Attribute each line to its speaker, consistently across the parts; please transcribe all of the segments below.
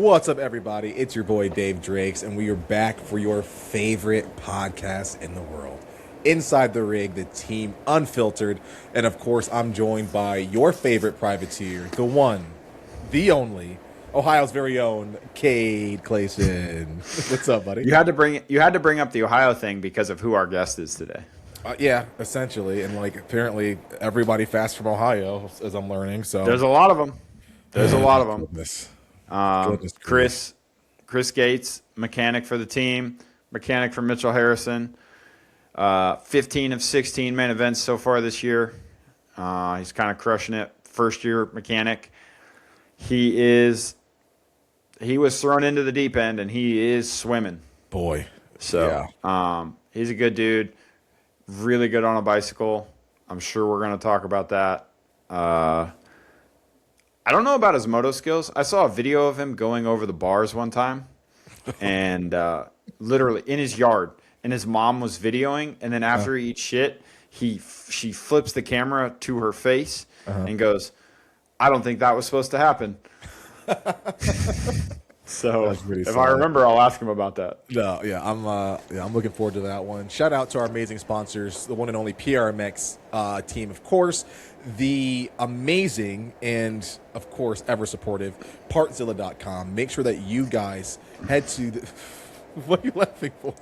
Speaker 1: What's up, everybody? It's your boy Dave Drakes, and we are back for your favorite podcast in the world, Inside the Rig, the team Unfiltered. And of course, I'm joined by your favorite privateer, the one, the only, Ohio's very own Cade Clason. What's up, buddy?
Speaker 2: You had to bring up the Ohio thing because of who our guest is today.
Speaker 1: Yeah, essentially, and like apparently everybody fast from Ohio, as I'm learning. So
Speaker 2: there's a lot of them. There's a lot of them.
Speaker 1: Goodness.
Speaker 2: Chris Gates, mechanic for the team, mechanic for Mitchell Harrison. 15 of 16 main events so far this year. He's kind of crushing it. First year mechanic. He was thrown into the deep end and he is swimming.
Speaker 1: Boy.
Speaker 2: So he's a good dude. Really good on a bicycle. I'm sure we're going to talk about that. I don't know about his moto skills. I saw a video of him going over the bars one time and literally in his yard. And his mom was videoing. And then after he eats shit, she flips the camera to her face and goes, "I don't think that was supposed to happen." So if I remember, I'll ask him about that.
Speaker 1: No, I'm looking forward to that one. Shout out to our amazing sponsors, the one and only PRMX team, of course, the amazing and, of course, ever supportive Partzilla.com. Make sure that you guys head to the... What are you laughing for?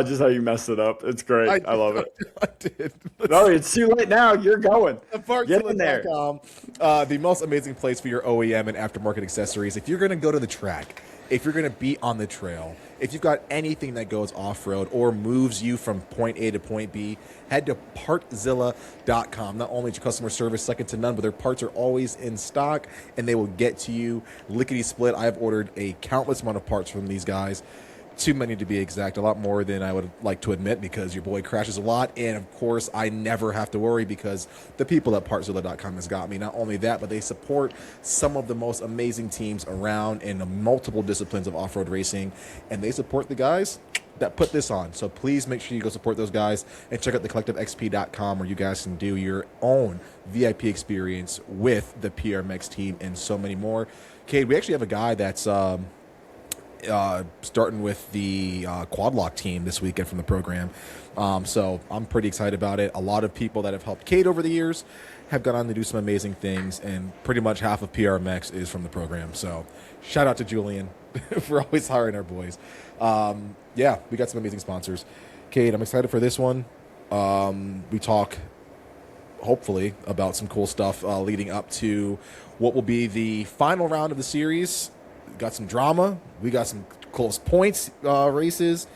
Speaker 2: Just how you messed it up. It's great. I love it.
Speaker 1: I did.
Speaker 2: No, it's too late now. You're going. Get in there.
Speaker 1: The most amazing place for your OEM and aftermarket accessories. If you're going to go to the track, if you're going to be on the trail, if you've got anything that goes off-road or moves you from point A to point B, head to Partzilla.com. Not only is your customer service second to none, but their parts are always in stock, and they will get to you lickety-split. I have ordered a countless amount of parts from these guys. Too many to be exact, a lot more than I would like to admit because your boy crashes a lot. And of course, I never have to worry because the people at Partzilla.com has got me. Not only that, but they support some of the most amazing teams around in multiple disciplines of off-road racing. And they support the guys that put this on. So please make sure you go support those guys and check out thecollectivexp.com where you guys can do your own VIP experience with the PRMX team and so many more. Cade, we actually have a guy that's... starting with the quad lock team this weekend from the program. So I'm pretty excited about it. A lot of people that have helped Cade over the years have gone on to do some amazing things, and pretty much half of PRMX is from the program. So shout out to Julian for always hiring our boys. We got some amazing sponsors. Cade, I'm excited for this one. We talk, hopefully, about some cool stuff leading up to what will be the final round of the series. Got some drama. We got some close points races.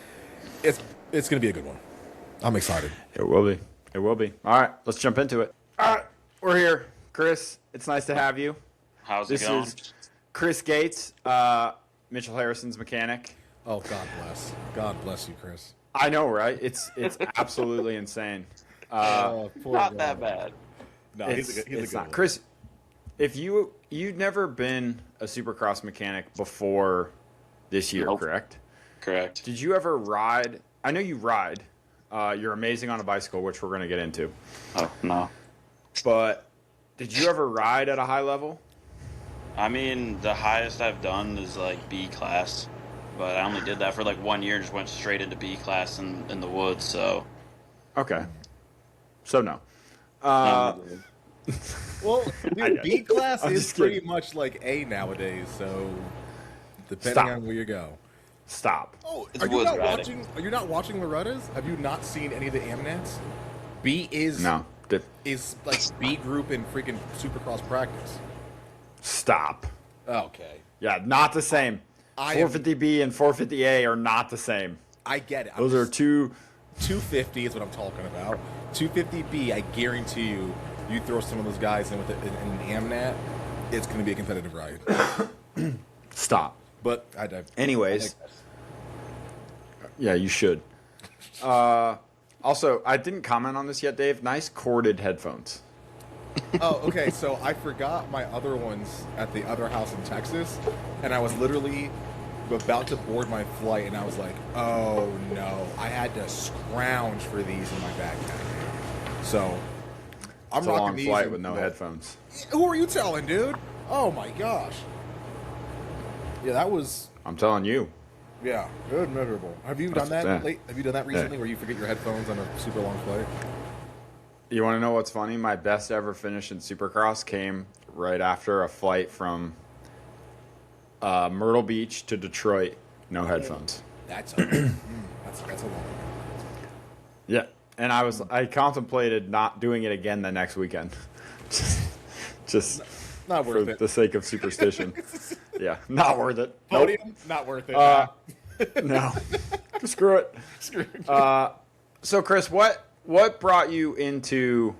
Speaker 1: It's going to be a good one. I'm excited.
Speaker 2: It will be. It will be. All right, let's jump into it. All right, we're here. Chris, it's nice to have you.
Speaker 3: How's it going?
Speaker 2: This is Chris Gates, Mitchell Harrison's mechanic.
Speaker 1: Oh, God bless. God bless you, Chris.
Speaker 2: I know, right? It's absolutely insane.
Speaker 3: Not that bad.
Speaker 1: No, he's a good one.
Speaker 2: Chris, if you'd never been a Supercross mechanic before this year,
Speaker 3: Nope.
Speaker 2: correct?
Speaker 3: Correct.
Speaker 2: Did you ever ride? I know you ride. You're amazing on a bicycle, which we're going to get into.
Speaker 3: Oh, no.
Speaker 2: But did you ever ride at a high level?
Speaker 3: I mean, the highest I've done is like B class, but I only did that for like 1 year and just went straight into B class in the woods, so.
Speaker 2: Okay. So no.
Speaker 1: Well, dude, B class
Speaker 2: I'm
Speaker 1: is
Speaker 2: just
Speaker 1: pretty
Speaker 2: kidding.
Speaker 1: much like A nowadays, so depending on where you go.
Speaker 2: Stop.
Speaker 1: Oh,
Speaker 3: It's
Speaker 1: are you
Speaker 3: woods
Speaker 1: not
Speaker 3: riding.
Speaker 1: watching? Are you not watching Loretta's? Have you not seen any of the Amnats? B is
Speaker 2: No.
Speaker 1: is like B group in freaking Supercross practice.
Speaker 2: Stop.
Speaker 1: Okay,
Speaker 2: Yeah, not the same.
Speaker 1: I am-
Speaker 2: 450B and 450A are not the same.
Speaker 1: I get it.
Speaker 2: Those are two.
Speaker 1: 250 is what I'm talking about. 250B, I guarantee you, you throw some of those guys in with an Amnat, it's going to be a competitive ride.
Speaker 2: Stop.
Speaker 1: But
Speaker 2: Anyways. Yeah, you should. Also, I didn't comment on this yet, Dave. Nice corded headphones.
Speaker 1: Oh, okay. So I forgot my other ones at the other house in Texas, and I was literally about to board my flight, and I was like, "Oh no!" I had to scrounge for these in my backpack. So I'm
Speaker 2: It's a
Speaker 1: rocking
Speaker 2: long
Speaker 1: these
Speaker 2: flight
Speaker 1: and-
Speaker 2: with no headphones.
Speaker 1: Who are you telling, dude? Oh my gosh! Yeah, that was.
Speaker 2: I'm telling you.
Speaker 1: Yeah, good, miserable. Have you done
Speaker 2: That's
Speaker 1: that?
Speaker 2: insane.
Speaker 1: Have you done that recently, where you forget your headphones on a super long flight?
Speaker 2: You want to know what's funny? My best ever finish in Supercross came right after a flight from Myrtle Beach to Detroit. No headphones.
Speaker 1: That's a that's a long.
Speaker 2: Yeah, and I contemplated not doing it again the next weekend, just
Speaker 1: Not
Speaker 2: for
Speaker 1: worth it.
Speaker 2: the sake of superstition. Yeah, not worth it. Nope.
Speaker 1: Podium, not worth it.
Speaker 2: No, screw it.
Speaker 1: Screw it.
Speaker 2: So, Chris, what brought you into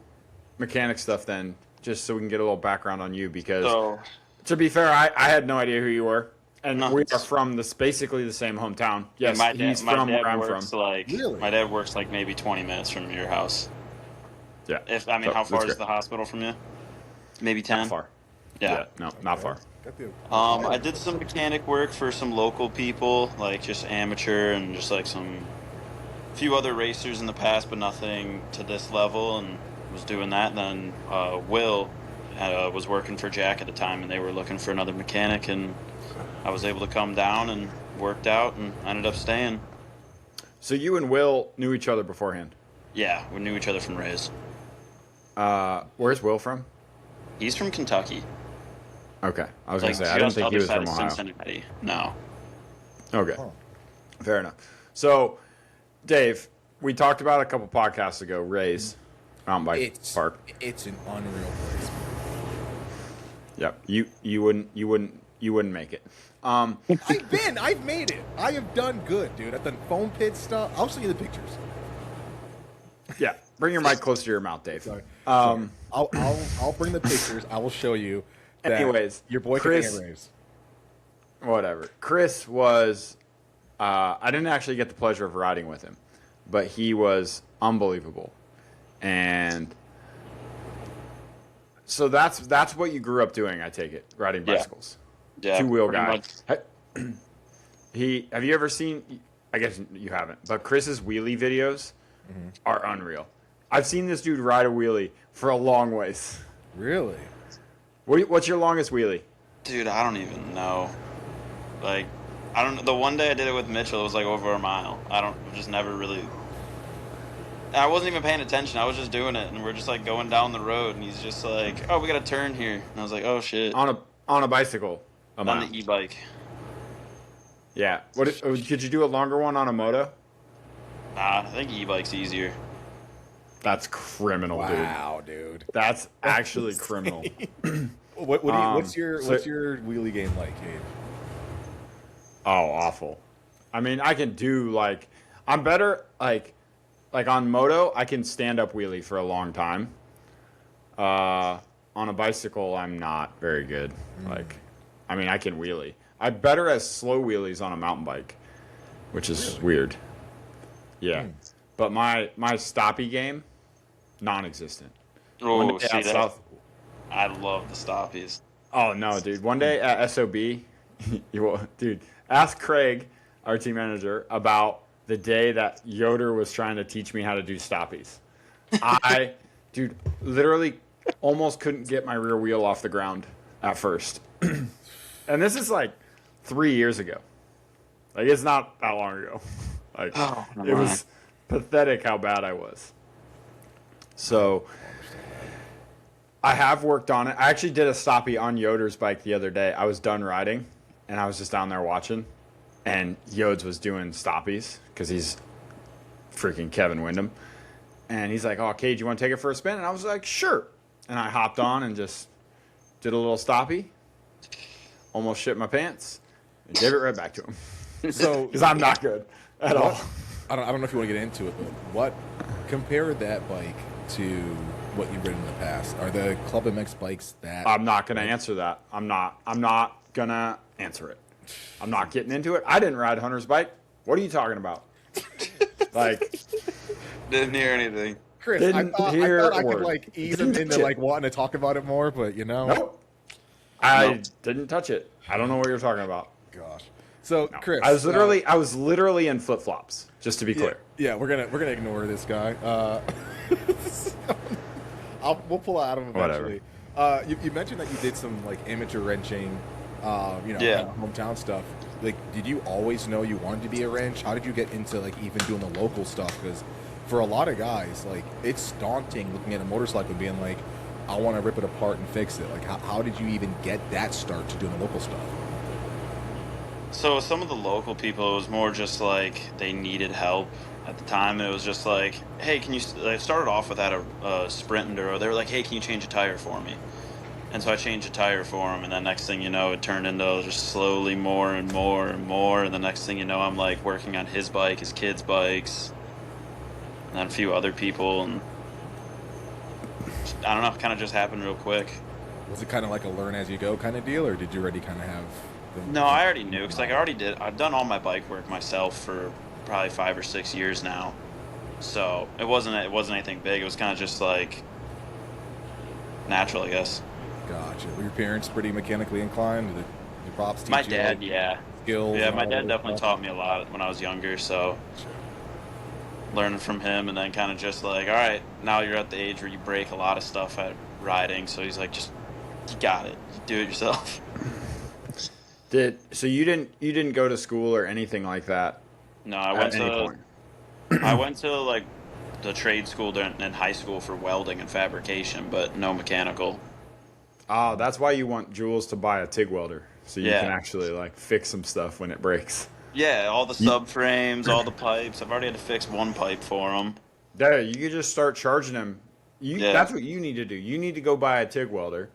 Speaker 2: mechanic stuff then? Just so we can get a little background on you, because to be fair, I had no idea who you were, and we are from basically the same hometown. Yes, he's from where I'm from.
Speaker 1: Really?
Speaker 3: My dad works like maybe 20 minutes from your house.
Speaker 2: Yeah.
Speaker 3: How far is the hospital from you? Maybe 10.
Speaker 2: Not far.
Speaker 3: Yeah.
Speaker 2: No, not far.
Speaker 3: I did some mechanic work for some local people, like just amateur and just like few other racers in the past, but nothing to this level, and was doing that. Then Will was working for Jack at the time, and they were looking for another mechanic, and I was able to come down and worked out and ended up staying.
Speaker 2: So you and Will knew each other beforehand?
Speaker 3: Yeah, we knew each other from Rays.
Speaker 2: Where's Will from?
Speaker 3: He's from Kentucky.
Speaker 2: Okay, I was gonna say I didn't
Speaker 3: just
Speaker 2: think he
Speaker 3: other
Speaker 2: was
Speaker 3: side
Speaker 2: from
Speaker 3: of
Speaker 2: Ohio.
Speaker 3: Cincinnati. No.
Speaker 2: Okay, fair enough. So, Dave, we talked about a couple podcasts ago. Rays mountain bike park.
Speaker 1: It's an unreal place.
Speaker 2: Yep, you wouldn't make it.
Speaker 1: I've made it. I have done good, dude. I've done foam pit stuff. I'll show you the pictures.
Speaker 2: Yeah, bring your mic closer to your mouth, Dave.
Speaker 1: Sorry. I'll bring the pictures. I will show you. That
Speaker 2: Anyways,
Speaker 1: your boy
Speaker 2: Chris,
Speaker 1: can race.
Speaker 2: Whatever. Chris was. I didn't actually get the pleasure of riding with him, but he was unbelievable, and so that's what you grew up doing. I take it, riding bicycles.
Speaker 3: Yeah.
Speaker 2: Two-wheel
Speaker 3: pretty
Speaker 2: guy.
Speaker 3: much.
Speaker 2: Have you ever seen? I guess you haven't, but Chris's wheelie videos are unreal. I've seen this dude ride a wheelie for a long ways.
Speaker 1: Really?
Speaker 2: What's your longest wheelie?
Speaker 3: Dude, I don't even know. Like, I don't know. The one day I did it with Mitchell, it was like over a mile. Just never really. I wasn't even paying attention. I was just doing it, and we're just like going down the road, and he's just like, "Oh, we got to turn here," and I was like, "Oh shit."
Speaker 2: On a bicycle.
Speaker 3: On the e-bike.
Speaker 2: Yeah. Could you do a longer one on a moto?
Speaker 3: I think e-bike's easier.
Speaker 2: That's criminal,
Speaker 1: Wow, dude.
Speaker 2: That's actually criminal.
Speaker 1: What's your wheelie game like, Cade?
Speaker 2: Oh, awful. I mean, I can do I'm better like on moto. I can stand up wheelie for a long time. On a bicycle, I'm not very good. I can wheelie. I'm better at slow wheelies on a mountain bike, which is weird. Yeah, but my stoppie game, non-existent.
Speaker 3: Oh, see that? I love the stoppies.
Speaker 2: Oh no, dude! One day at SOB, dude, ask Craig, our team manager, about the day that Yoder was trying to teach me how to do stoppies. Dude, literally almost couldn't get my rear wheel off the ground at first, and this is 3 years ago. It's not that long ago. It was pathetic how bad I was. So I have worked on it. I actually did a stoppie on Yoder's bike the other day. I was done riding, and I was just down there watching, and Yodes was doing stoppies because he's freaking Kevin Windham. And he's like, "Oh, Cade, you want to take it for a spin?" And I was like, "Sure." And I hopped on and just did a little stoppie. Almost shit my pants. And gave it right back to him. So, because I'm not good at all.
Speaker 1: I don't know if you want to get into it, but compare that bike to what you've ridden in the past? Are the Club MX bikes that?
Speaker 2: I'm not going to answer that. I'm not going to answer it. I'm not getting into it. I didn't ride Hunter's bike. What are you talking about?
Speaker 3: Didn't hear anything.
Speaker 1: Chris, I thought I could ease him into wanting to talk about it more, but
Speaker 2: Nope. I didn't touch it. I don't know what you're talking about.
Speaker 1: Gosh. So, no. Chris,
Speaker 2: I was literally in flip flops. Just to be clear.
Speaker 1: Yeah, we're gonna ignore this guy. We'll pull out of him eventually. You mentioned that you did some amateur wrenching
Speaker 3: Yeah.
Speaker 1: kind of hometown stuff. Like, did you always know you wanted to be a wrench? How did you get into like even doing the local stuff? Because for a lot of guys, like it's daunting looking at a motorcycle and being like, I want to rip it apart and fix it. Like, how did you even get that start to doing the local stuff?
Speaker 3: So some of the local people, it was more just like they needed help at the time. It was just like, hey, can you? I started off with a sprint enduro. They were like, hey, can you change a tire for me? And so I changed a tire for him, and then next thing you know, it turned into just slowly more and more and more. And the next thing you know, I'm like working on his bike, his kids' bikes, and then a few other people, and I don't know, it kind of just happened real quick.
Speaker 1: Was it kind of like a learn as you go kind of deal, or did you already kind of have?
Speaker 3: No, I already knew because like I've done all my bike work myself for probably 5 or 6 years now. So it wasn't anything big. It was kind of just like natural, I guess.
Speaker 1: Gotcha. Were your parents pretty mechanically inclined? Did your pops teach
Speaker 3: My
Speaker 1: you
Speaker 3: dad,
Speaker 1: like,
Speaker 3: yeah.
Speaker 1: skills?
Speaker 3: Yeah,
Speaker 1: and
Speaker 3: my
Speaker 1: all
Speaker 3: dad
Speaker 1: that
Speaker 3: definitely
Speaker 1: stuff?
Speaker 3: taught me a lot when I was younger, so learning from him and then kind of just like, all right, now you're at the age where you break a lot of stuff at riding, so he's like, just, you got it. You do it yourself.
Speaker 2: So you didn't go to school or anything like that
Speaker 3: No,
Speaker 2: at any point?
Speaker 3: I went to like the trade school in high school for welding and fabrication, but no mechanical.
Speaker 2: Oh, that's why you want Jules to buy a TIG welder, so you can
Speaker 3: Yeah.
Speaker 2: actually like fix some stuff when it breaks.
Speaker 3: Yeah, all the subframes, all the pipes. I've already had to fix one pipe for them.
Speaker 2: There, you could just start charging him.
Speaker 3: Yeah.
Speaker 2: That's what you need to do. You need to go buy a TIG welder,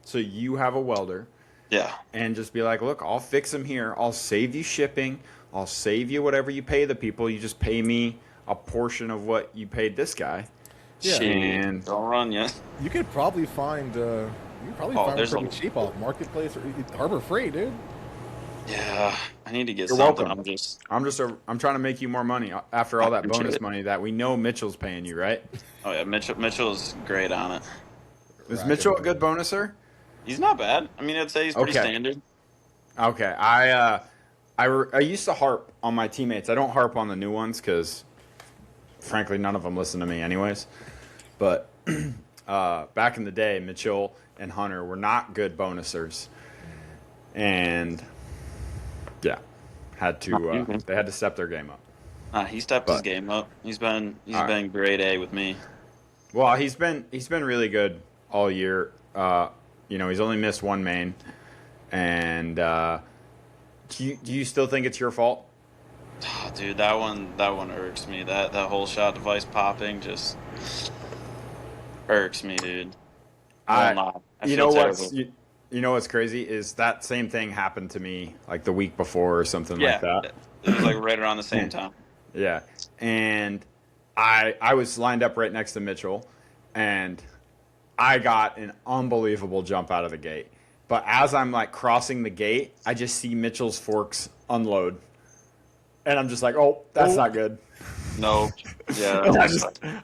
Speaker 2: so you have a welder,
Speaker 3: Yeah.
Speaker 2: and just be like, look, I'll fix them here. I'll save you shipping. I'll save you whatever you pay the people. You just pay me a portion of what you paid this guy.
Speaker 1: Yeah.
Speaker 3: Shit,
Speaker 2: And-
Speaker 3: don't run yet.
Speaker 1: You could probably find. You could probably
Speaker 3: Oh,
Speaker 1: find
Speaker 3: there's
Speaker 1: pretty
Speaker 3: a-
Speaker 1: cheap off marketplace or Harbor Freight, dude.
Speaker 3: Yeah, I need to get
Speaker 2: You're
Speaker 3: something.
Speaker 2: welcome. I'm trying to make you more money after all that
Speaker 3: appreciate
Speaker 2: bonus
Speaker 3: it.
Speaker 2: money that we know Mitchell's paying you, right?
Speaker 3: Oh yeah, Mitchell's great on it.
Speaker 2: Is
Speaker 1: Right,
Speaker 2: Mitchell a
Speaker 1: okay.
Speaker 2: good bonuser?
Speaker 3: He's not bad. I mean, I'd say he's pretty
Speaker 2: Okay.
Speaker 3: standard.
Speaker 2: Okay, I used to harp on my teammates. I don't harp on the new ones because, frankly, none of them listen to me anyways. But back in the day, Mitchell and Hunter were not good bonusers, and yeah, they had to step their game up.
Speaker 3: He stepped his
Speaker 2: But-
Speaker 3: game up. He's been
Speaker 2: All right.
Speaker 3: grade A with me.
Speaker 2: Well, he's been really good all year. He's only missed one main, and do you still think it's your fault?
Speaker 3: Oh, dude, that one irks me. That whole shot device popping just irks me, dude.
Speaker 2: I-
Speaker 3: Will not. I
Speaker 2: You
Speaker 3: feel
Speaker 2: know what's
Speaker 3: terrible.
Speaker 2: you know what's crazy is that same thing happened to me like the week before or something like that.
Speaker 3: It was like right around the same time.
Speaker 2: Yeah, and I was lined up right next to Mitchell, and I got an unbelievable jump out of the gate. But as I'm like crossing the gate, I just see Mitchell's forks unload, and I'm just like, oh, that's not good.
Speaker 3: No, yeah,
Speaker 2: And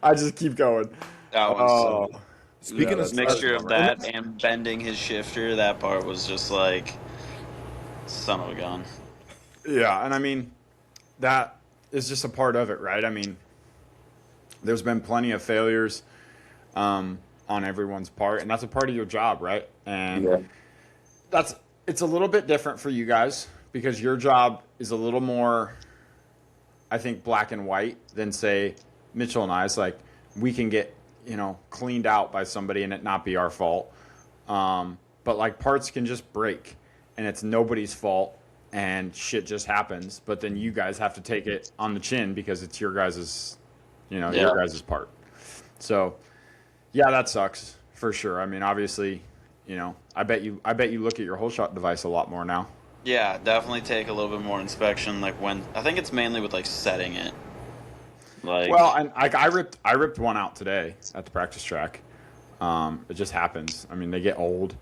Speaker 2: I just keep going.
Speaker 3: that was
Speaker 1: Speaking
Speaker 3: the
Speaker 1: of
Speaker 3: mixture of
Speaker 1: stuff,
Speaker 3: that and bending his shifter. That part was just like son of a gun.
Speaker 2: Yeah, and I mean, that is just a part of it, right? I mean, there's been plenty of failures on everyone's part, and that's a part of your job, right? And it's a little bit different for you guys because your job is a little more, I think, black and white than, say, Mitchell and I's. Like, we can get, cleaned out by somebody and it not be our fault. But, like, parts can just break, and it's nobody's fault, and shit just happens. But then you guys have to take it on the chin because it's your guys' your guys' part. So, yeah, that sucks for sure. I mean, obviously, I bet you look at your whole shot device a lot more now.
Speaker 3: Yeah, definitely take a little bit more inspection. Like when I think it's mainly with like setting it. Like
Speaker 2: Well, and I ripped one out today at the practice track. It just happens. I mean, they get old.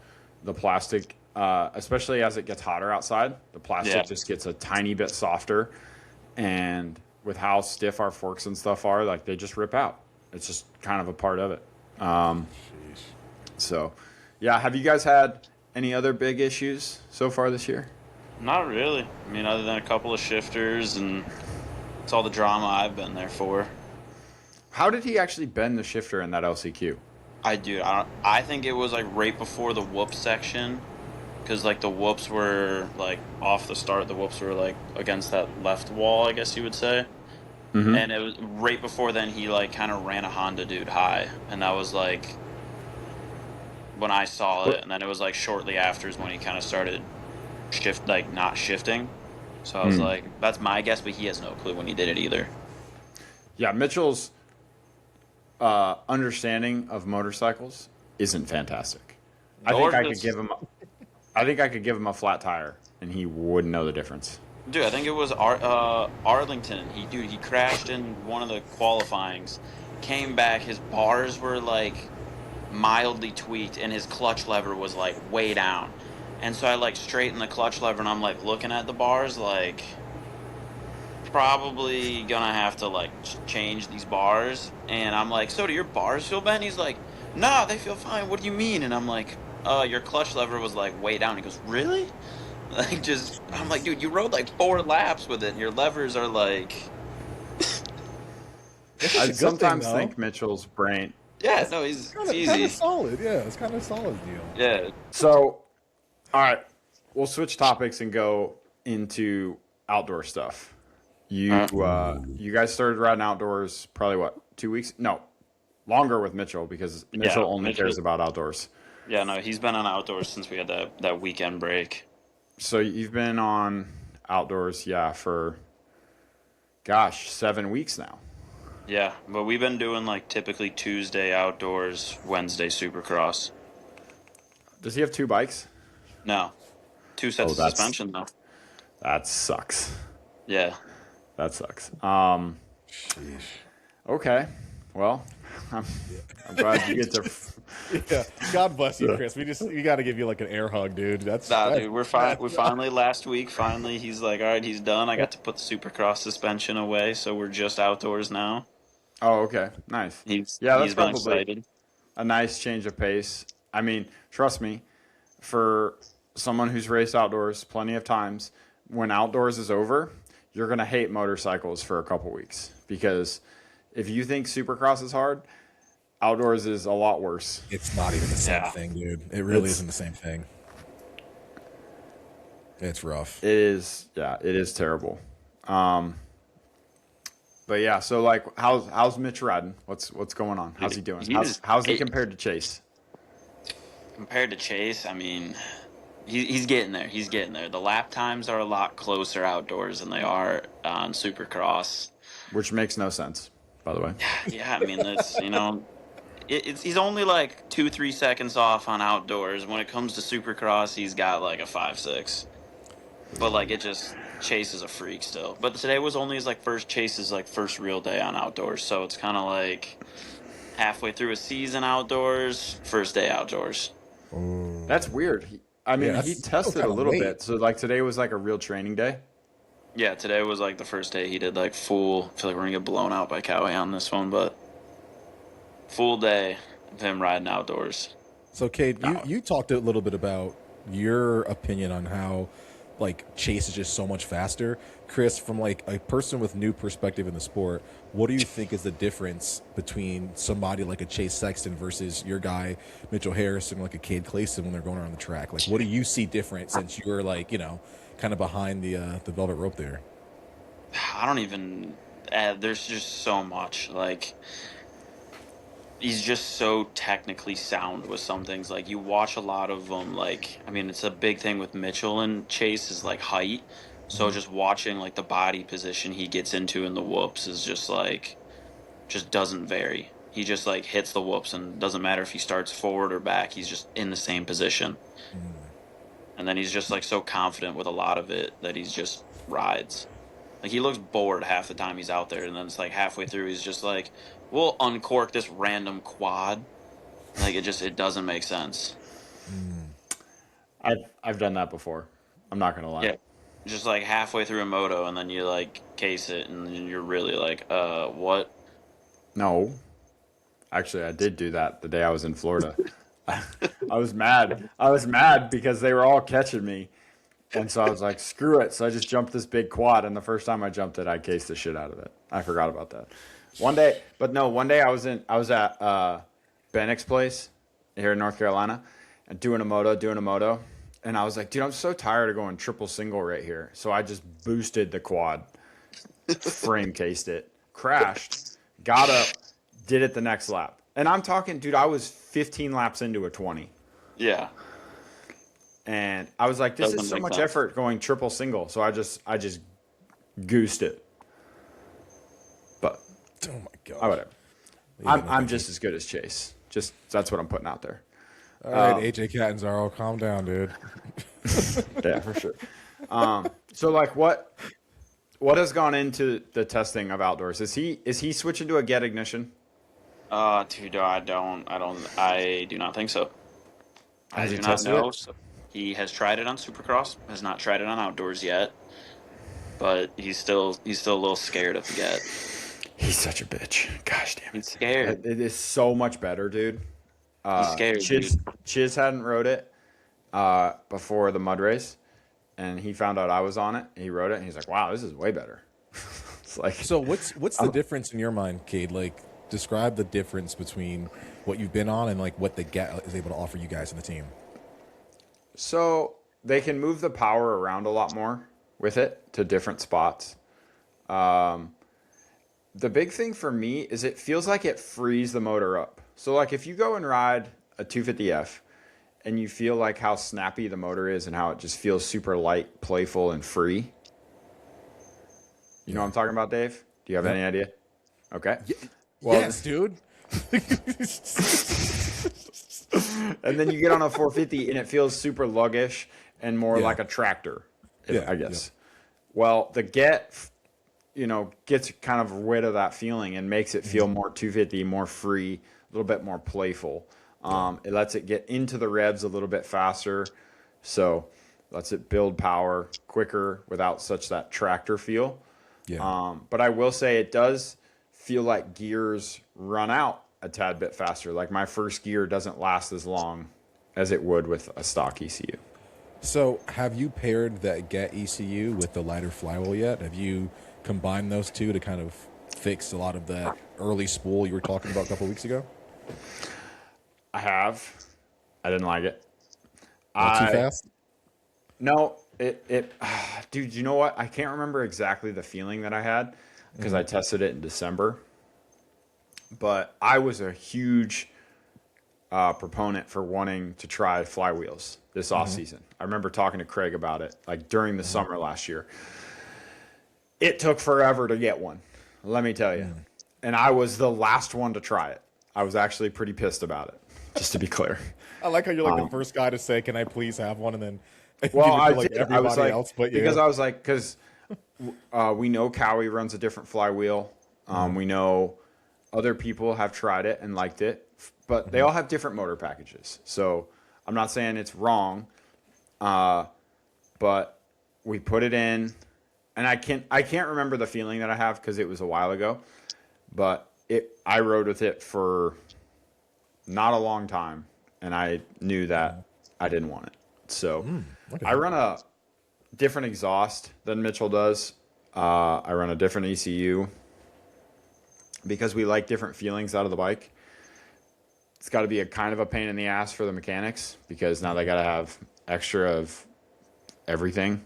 Speaker 2: The plastic, especially as it gets hotter outside, the plastic just gets a tiny bit softer. And with how stiff our forks and stuff are, like they just rip out. It's just kind of a part of it. So, yeah. Have you guys had any other big issues so far this year?
Speaker 3: not really. I mean, other than a couple of shifters, and it's all the drama I've been there for.
Speaker 2: How did he actually bend the shifter in that LCQ?
Speaker 3: I think it was like right before the whoop section. because like the whoops were like off the start. The whoops were like against that left wall, I guess you would say.
Speaker 2: Mm-hmm.
Speaker 3: And it was right before then he like kind of ran a Honda dude high, and that was like when I saw it. And then it was like shortly after is when he kind of started not shifting. So I was like, that's my guess, but he has no clue when he did it either.
Speaker 2: Yeah, Mitchell's understanding of motorcycles isn't fantastic. I think I could give him. I think I could give him a flat tire, and he wouldn't know the difference.
Speaker 3: Dude, I think it was Arlington. He crashed in one of the qualifyings, came back. His bars were like mildly tweaked, and his clutch lever was like way down. And so I like straightened the clutch lever, and I'm like looking at the bars, like probably gonna have to like change these bars. And I'm like, so do your bars feel bad? And he's like, nah, they feel fine. What do you mean? And I'm like, your clutch lever was like way down. He goes, really? Like, just, I'm like, dude, you rode like 4 laps with it, and your levers are like.
Speaker 2: I sometimes think Mitchell's brain.
Speaker 3: Yeah, no, it's easy.
Speaker 1: Kind of solid, yeah. It's kind of a solid deal.
Speaker 3: Yeah.
Speaker 2: So, all right, we'll switch topics and go into outdoor stuff. You guys started riding outdoors probably what, 2 weeks? No, longer with Mitchell because Mitchell only cares about outdoors.
Speaker 3: Yeah, no, he's been on outdoors since we had that weekend break.
Speaker 2: So you've been on outdoors, yeah, for, gosh, 7 weeks now.
Speaker 3: Yeah, but we've been doing like typically Tuesday outdoors, Wednesday supercross.
Speaker 2: Does he have 2 bikes?
Speaker 3: No, 2 sets of suspension though.
Speaker 2: That sucks.
Speaker 3: Yeah.
Speaker 2: That sucks. Okay. Well, I'm glad you get to.
Speaker 1: Yeah. God bless you, Chris. We got to give you like an air hug, dude.
Speaker 3: Dude, we're fine. We finally last week. Finally, he's like, all right, he's done. I got to put the supercross suspension away, so we're just outdoors now.
Speaker 2: Oh, okay. Nice.
Speaker 3: He's
Speaker 2: that's
Speaker 3: been
Speaker 2: probably
Speaker 3: excited.
Speaker 2: a nice change of pace. I mean, trust me, for someone who's raced outdoors plenty of times, when outdoors is over, you're going to hate motorcycles for a couple weeks because if you think supercross is hard, outdoors is a lot worse.
Speaker 1: It's not even the same thing, dude. It really isn't the same thing. It's rough.
Speaker 2: It is, yeah, it is terrible. But yeah, so like, how's Mitch riding? What's going on? How's he doing? How's he compared to Chase?
Speaker 3: Compared to Chase, I mean, he's getting there. He's getting there. The lap times are a lot closer outdoors than they are on supercross.
Speaker 2: Which makes no sense, by the way.
Speaker 3: Yeah, I mean, that's, he's only like 2-3 seconds off on outdoors. When it comes to supercross, he's got like a 5-6. But like Chase is a freak still. But today was only his like first real day on outdoors. So it's kind of like halfway through a season outdoors, first day outdoors.
Speaker 2: That's weird. He tested a little bit. So like today was like a real training day.
Speaker 3: Yeah, today was like the first day he did like full. I feel like we're gonna get blown out by Cowie on this one, but full day of him riding outdoors.
Speaker 1: So, Cade, you talked a little bit about your opinion on how like Chase is just so much faster. Chris, from like a person with new perspective in the sport, what do you think is the difference between somebody like a Chase Sexton versus your guy Mitchell Harrison, like a Cade Clason when they're going around the track? Like, what do you see different since you're like, kind of behind the velvet rope there?
Speaker 3: I don't even. There's just so much. Like, he's just so technically sound with some things. Like, you watch a lot of them. Like, I mean, it's a big thing with Mitchell and Chase is like height. So just watching like the body position he gets into in the whoops is just doesn't vary. He just like hits the whoops and doesn't matter if he starts forward or back. He's just in the same position. And then he's just like so confident with a lot of it that he's just rides. Like, he looks bored half the time he's out there, and then it's like halfway through he's just like, we'll uncork this random quad. Like, it doesn't make sense.
Speaker 2: I've done that before. I'm not gonna lie.
Speaker 3: Yeah. Just like halfway through a moto, and then you like case it, and then you're really like, what?
Speaker 2: No. Actually, I did do that the day I was in Florida. I was mad. I was mad because they were all catching me. And so I was like, screw it. So I just jumped this big quad. And the first time I jumped it, I cased the shit out of it. I forgot about that. One day I was at Bennick's place here in North Carolina and doing a moto. and I was like, dude, I'm so tired of going triple single right here. So I just boosted the quad, frame cased it, crashed, got up, did it the next lap. And I'm talking, dude, I was 15 laps into a 20.
Speaker 3: Yeah.
Speaker 2: And I was like, this
Speaker 3: Doesn't
Speaker 2: is so
Speaker 3: make
Speaker 2: much
Speaker 3: sense.
Speaker 2: effort going triple single. So I just goosed it. But
Speaker 1: Oh my god.
Speaker 2: whatever. I'm just as good as Chase. Just that's what I'm putting out there.
Speaker 1: All right, AJ Catanzaro, calm down, dude.
Speaker 2: Yeah, for sure. So like what has gone into the testing of outdoors? Is he switching to a get ignition?
Speaker 3: Dude, I do not think so.
Speaker 2: Has
Speaker 3: I
Speaker 2: he
Speaker 3: do not
Speaker 2: tested
Speaker 3: know.
Speaker 2: it?
Speaker 3: So he has tried it on Supercross, has not tried it on outdoors yet, but he's still a little scared of the get.
Speaker 2: He's such a bitch. Gosh damn
Speaker 3: He's
Speaker 2: it.
Speaker 3: scared.
Speaker 2: It is so much better, dude.
Speaker 3: He's scared, dude.
Speaker 2: Chiz hadn't rode it before the mud race, and he found out I was on it. He rode it, and he's like, "Wow, this is way better." It's like,
Speaker 1: So what's the difference in your mind, Cade? Like, describe the difference between what you've been on and like what the Get is able to offer you guys in the team.
Speaker 2: so they can move the power around a lot more with it to different spots. The big thing for me is it feels like it frees the motor up. So like if you go and ride a 250F and you feel like how snappy the motor is and how it just feels super light, playful, and free. You know what I'm talking about, Dave? Do you have any idea? Okay. Well,
Speaker 1: yes, dude.
Speaker 2: and then you get on a 450 and it feels super luggish and more like a tractor, I guess. Well, the Get, gets kind of rid of that feeling and makes it feel more 250, more free, a little bit more playful. It lets it get into the revs a little bit faster. So lets it build power quicker without such that tractor feel.
Speaker 1: Yeah.
Speaker 2: But I will say it does feel like gears run out a tad bit faster. Like my first gear doesn't last as long as it would with a stock ECU.
Speaker 1: So have you paired that Get ECU with the lighter flywheel yet? Have you combined those two to kind of fix a lot of that early spool you were talking about a couple weeks ago?
Speaker 2: I have. I didn't like it.
Speaker 1: Not too fast?
Speaker 2: No, dude, you know what? I can't remember exactly the feeling that I had because I tested it in December. But I was a huge proponent for wanting to try flywheels this off season. I remember talking to Craig about it like during the summer last year. It took forever to get one, let me tell you. And I was the last one to try it. I was actually pretty pissed about it, just to be clear.
Speaker 1: I like how you're like the first guy to say, "Can I please have one?" And then
Speaker 2: Well,
Speaker 1: give it
Speaker 2: I
Speaker 1: to, like,
Speaker 2: did.
Speaker 1: everybody
Speaker 2: I was like,
Speaker 1: else but you.
Speaker 2: because I was like, because we know Cowie runs a different flywheel. We know other people have tried it and liked it, but they all have different motor packages. So I'm not saying it's wrong, but we put it in, and I can't remember the feeling that I have because it was a while ago, but I rode with it for not a long time, and I knew that I didn't want it. So I run a different exhaust than Mitchell does. I run a different ECU because we like different feelings out of the bike. It's got to be a kind of a pain in the ass for the mechanics because now they got to have extra of everything,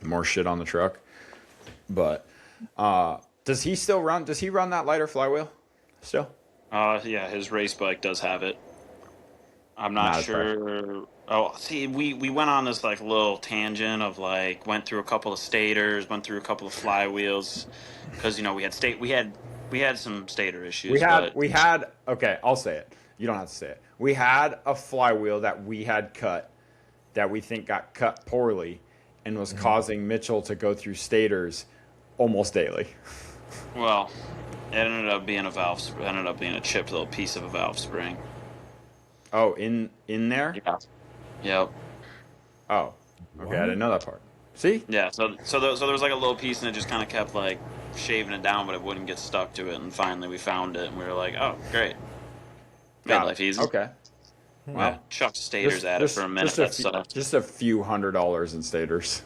Speaker 2: more shit on the truck. But does he run that lighter flywheel still?
Speaker 3: Yeah, his race bike does have it. I'm not sure. Oh, see, we went on this like little tangent of like went through a couple of stators, went through a couple of flywheels, because we had some stator issues.
Speaker 2: We had okay, I'll say it. You don't have to say it. We had a flywheel that we had cut that we think got cut poorly and was causing Mitchell to go through stators almost daily.
Speaker 3: Well, it ended up being a chipped little piece of a valve spring.
Speaker 2: Oh, in there?
Speaker 3: Yeah. Yep.
Speaker 2: Oh, okay. I didn't know that part. See?
Speaker 3: Yeah. So there was like a little piece, and it just kind of kept like shaving it down, but it wouldn't get stuck to it. And finally, we found it, and we were like, "Oh, great! Made life easy."
Speaker 2: Okay.
Speaker 3: Well, chucked stators at it for a minute.
Speaker 2: Just a few $100 in stators.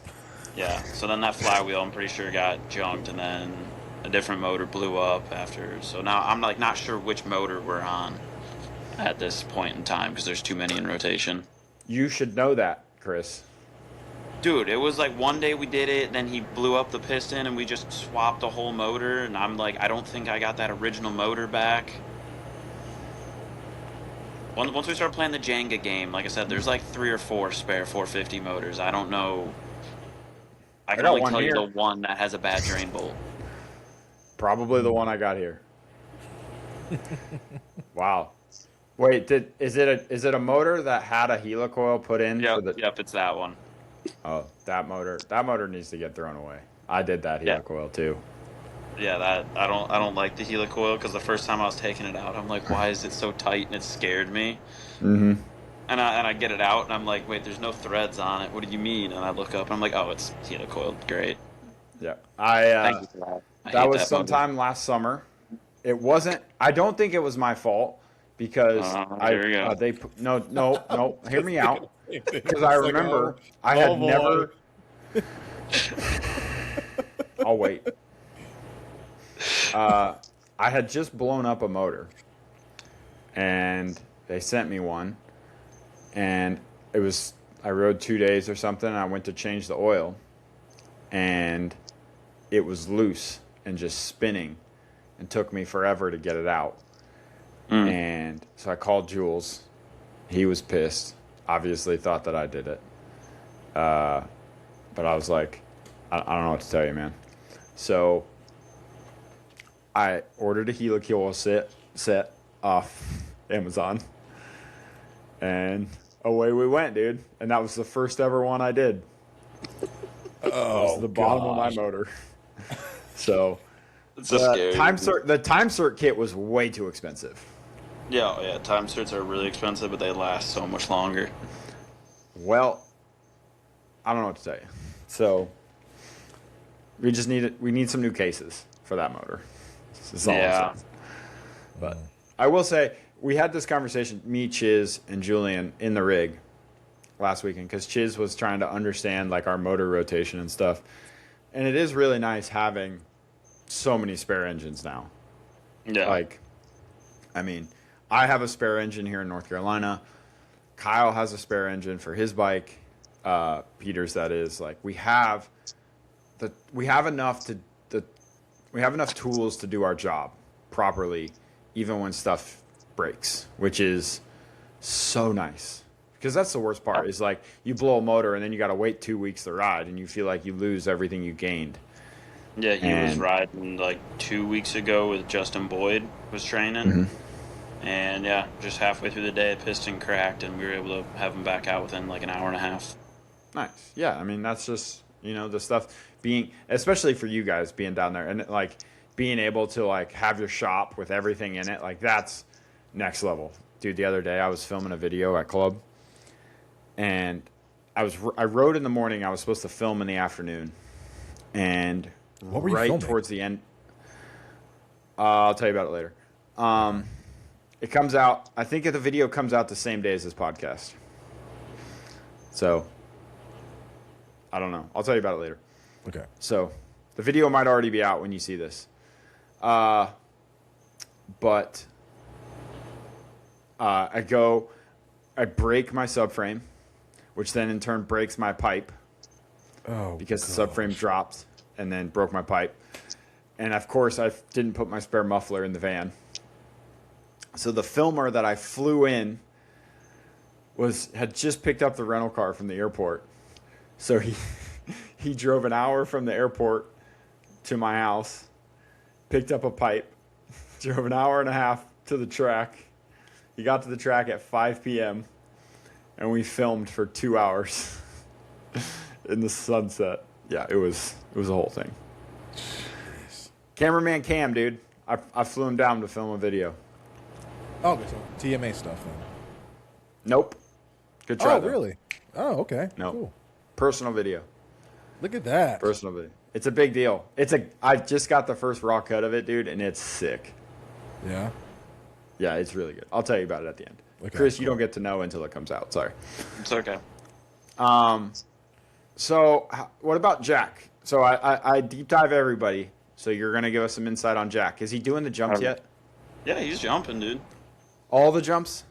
Speaker 3: Yeah. So then that flywheel, I'm pretty sure, got junked, and then a different motor blew up after. So now I'm like not sure which motor we're on at this point in time because there's too many in rotation.
Speaker 2: You should know that Chris?
Speaker 3: Dude, it was like one day we did it, then he blew up the piston, and we just swapped the whole motor. And I'm like, I don't think I got that original motor back. Once we start playing the Jenga game, like I said, there's like 3 or 4 spare 450 motors. I don't know. I can
Speaker 2: got
Speaker 3: only
Speaker 2: one
Speaker 3: tell you
Speaker 2: here.
Speaker 3: the one that has a bad drain bolt.
Speaker 2: Probably the one I got here. Wow. Wait, is it a motor that had a helicoil put in?
Speaker 3: Yep, it's that one.
Speaker 2: Oh, that motor. That motor needs to get thrown away. I did that
Speaker 3: Yeah.
Speaker 2: helicoil too.
Speaker 3: Yeah, that I don't like the helicoil because the first time I was taking it out, I'm like, why is it so tight? And it scared me.
Speaker 2: Mm-hmm.
Speaker 3: And I get it out, and I'm like, wait, there's no threads on it. What do you mean? And I look up, and I'm like, oh, it's helicoiled. Great.
Speaker 2: Yeah.
Speaker 3: Thank you for that.
Speaker 2: That was sometime last summer. It wasn't. I don't think it was my fault because
Speaker 3: here we go.
Speaker 2: No. Hear me out. Because I remember I had never. I'll wait. I had just blown up a motor, and they sent me one, and it was I rode 2 days or something. And I went to change the oil, and it was loose and just spinning, and took me forever to get it out. And so I called Jules. He was pissed. Obviously thought that I did it. But I was like, I don't know what to tell you, man. So I ordered a helicoil set off Amazon. And away we went, dude. And that was the first ever one I did. It was the bottom of my motor. So
Speaker 3: It's just scary.
Speaker 2: the time cert kit was way too expensive.
Speaker 3: Yeah, time certs are really expensive, but they last so much longer.
Speaker 2: Well, I don't know what to tell you. So we just need some new cases for that motor. That's all I'm saying. But I will say we had this conversation, me, Chiz, and Julian in the rig last weekend because Chiz was trying to understand like our motor rotation and stuff. And it is really nice having so many spare engines now.
Speaker 3: Yeah.
Speaker 2: Like, I mean, I have a spare engine here in North Carolina. Kyle has a spare engine for his bike. Peter's, that is. Like, we have enough tools to do our job properly, even when stuff breaks, which is so nice. Because that's the worst part is like you blow a motor and then you got to wait 2 weeks to ride and you feel like you lose everything you gained.
Speaker 3: Yeah, he was riding like 2 weeks ago with Justin Boyd was training.
Speaker 2: Mm-hmm.
Speaker 3: And yeah, just halfway through the day, a piston cracked, and we were able to have him back out within like an hour and a half.
Speaker 2: Nice. Yeah, I mean, that's just, the stuff being, especially for you guys being down there and like being able to like have your shop with everything in it, like that's next level. Dude, the other day I was filming a video at club and I rode in the morning. I was supposed to film in the afternoon. And
Speaker 1: what were you filming?
Speaker 2: Towards the end, I'll tell you about it later. It comes out, I think the video comes out the same day as this podcast. So, I don't know. I'll tell you about it later.
Speaker 1: Okay.
Speaker 2: So, the video might already be out when you see this. But I break my subframe, which then in turn breaks my pipe.
Speaker 1: Oh,
Speaker 2: because the subframe dropped and then broke my pipe. And of course, I didn't put my spare muffler in the van. So the filmer that I flew in had just picked up the rental car from the airport. So he drove an hour from the airport to my house, picked up a pipe, drove an hour and a half to the track. He got to the track at 5 p.m. and we filmed for 2 hours in the sunset. Yeah, it was a whole thing. Jeez. Cameraman Cam, dude. I flew him down to film a video.
Speaker 1: Oh, okay, so TMA stuff then.
Speaker 2: Nope. Good try.
Speaker 1: Oh, really? Oh, okay.
Speaker 2: No.
Speaker 1: Cool.
Speaker 2: Personal video.
Speaker 1: Look at that.
Speaker 2: Personal video. It's a big deal. I just got the first raw cut of it, dude, and it's sick.
Speaker 1: Yeah.
Speaker 2: Yeah, it's really good. I'll tell you about it at the end.
Speaker 1: Okay,
Speaker 2: Chris,
Speaker 1: cool.
Speaker 2: You don't get to know until it comes out. Sorry.
Speaker 3: It's okay.
Speaker 2: So what about Jack? So I deep dive everybody. So you're going to give us some insight on Jack. Is he doing the jumps yet?
Speaker 3: Yeah, he's jumping, dude.
Speaker 2: All the jumps?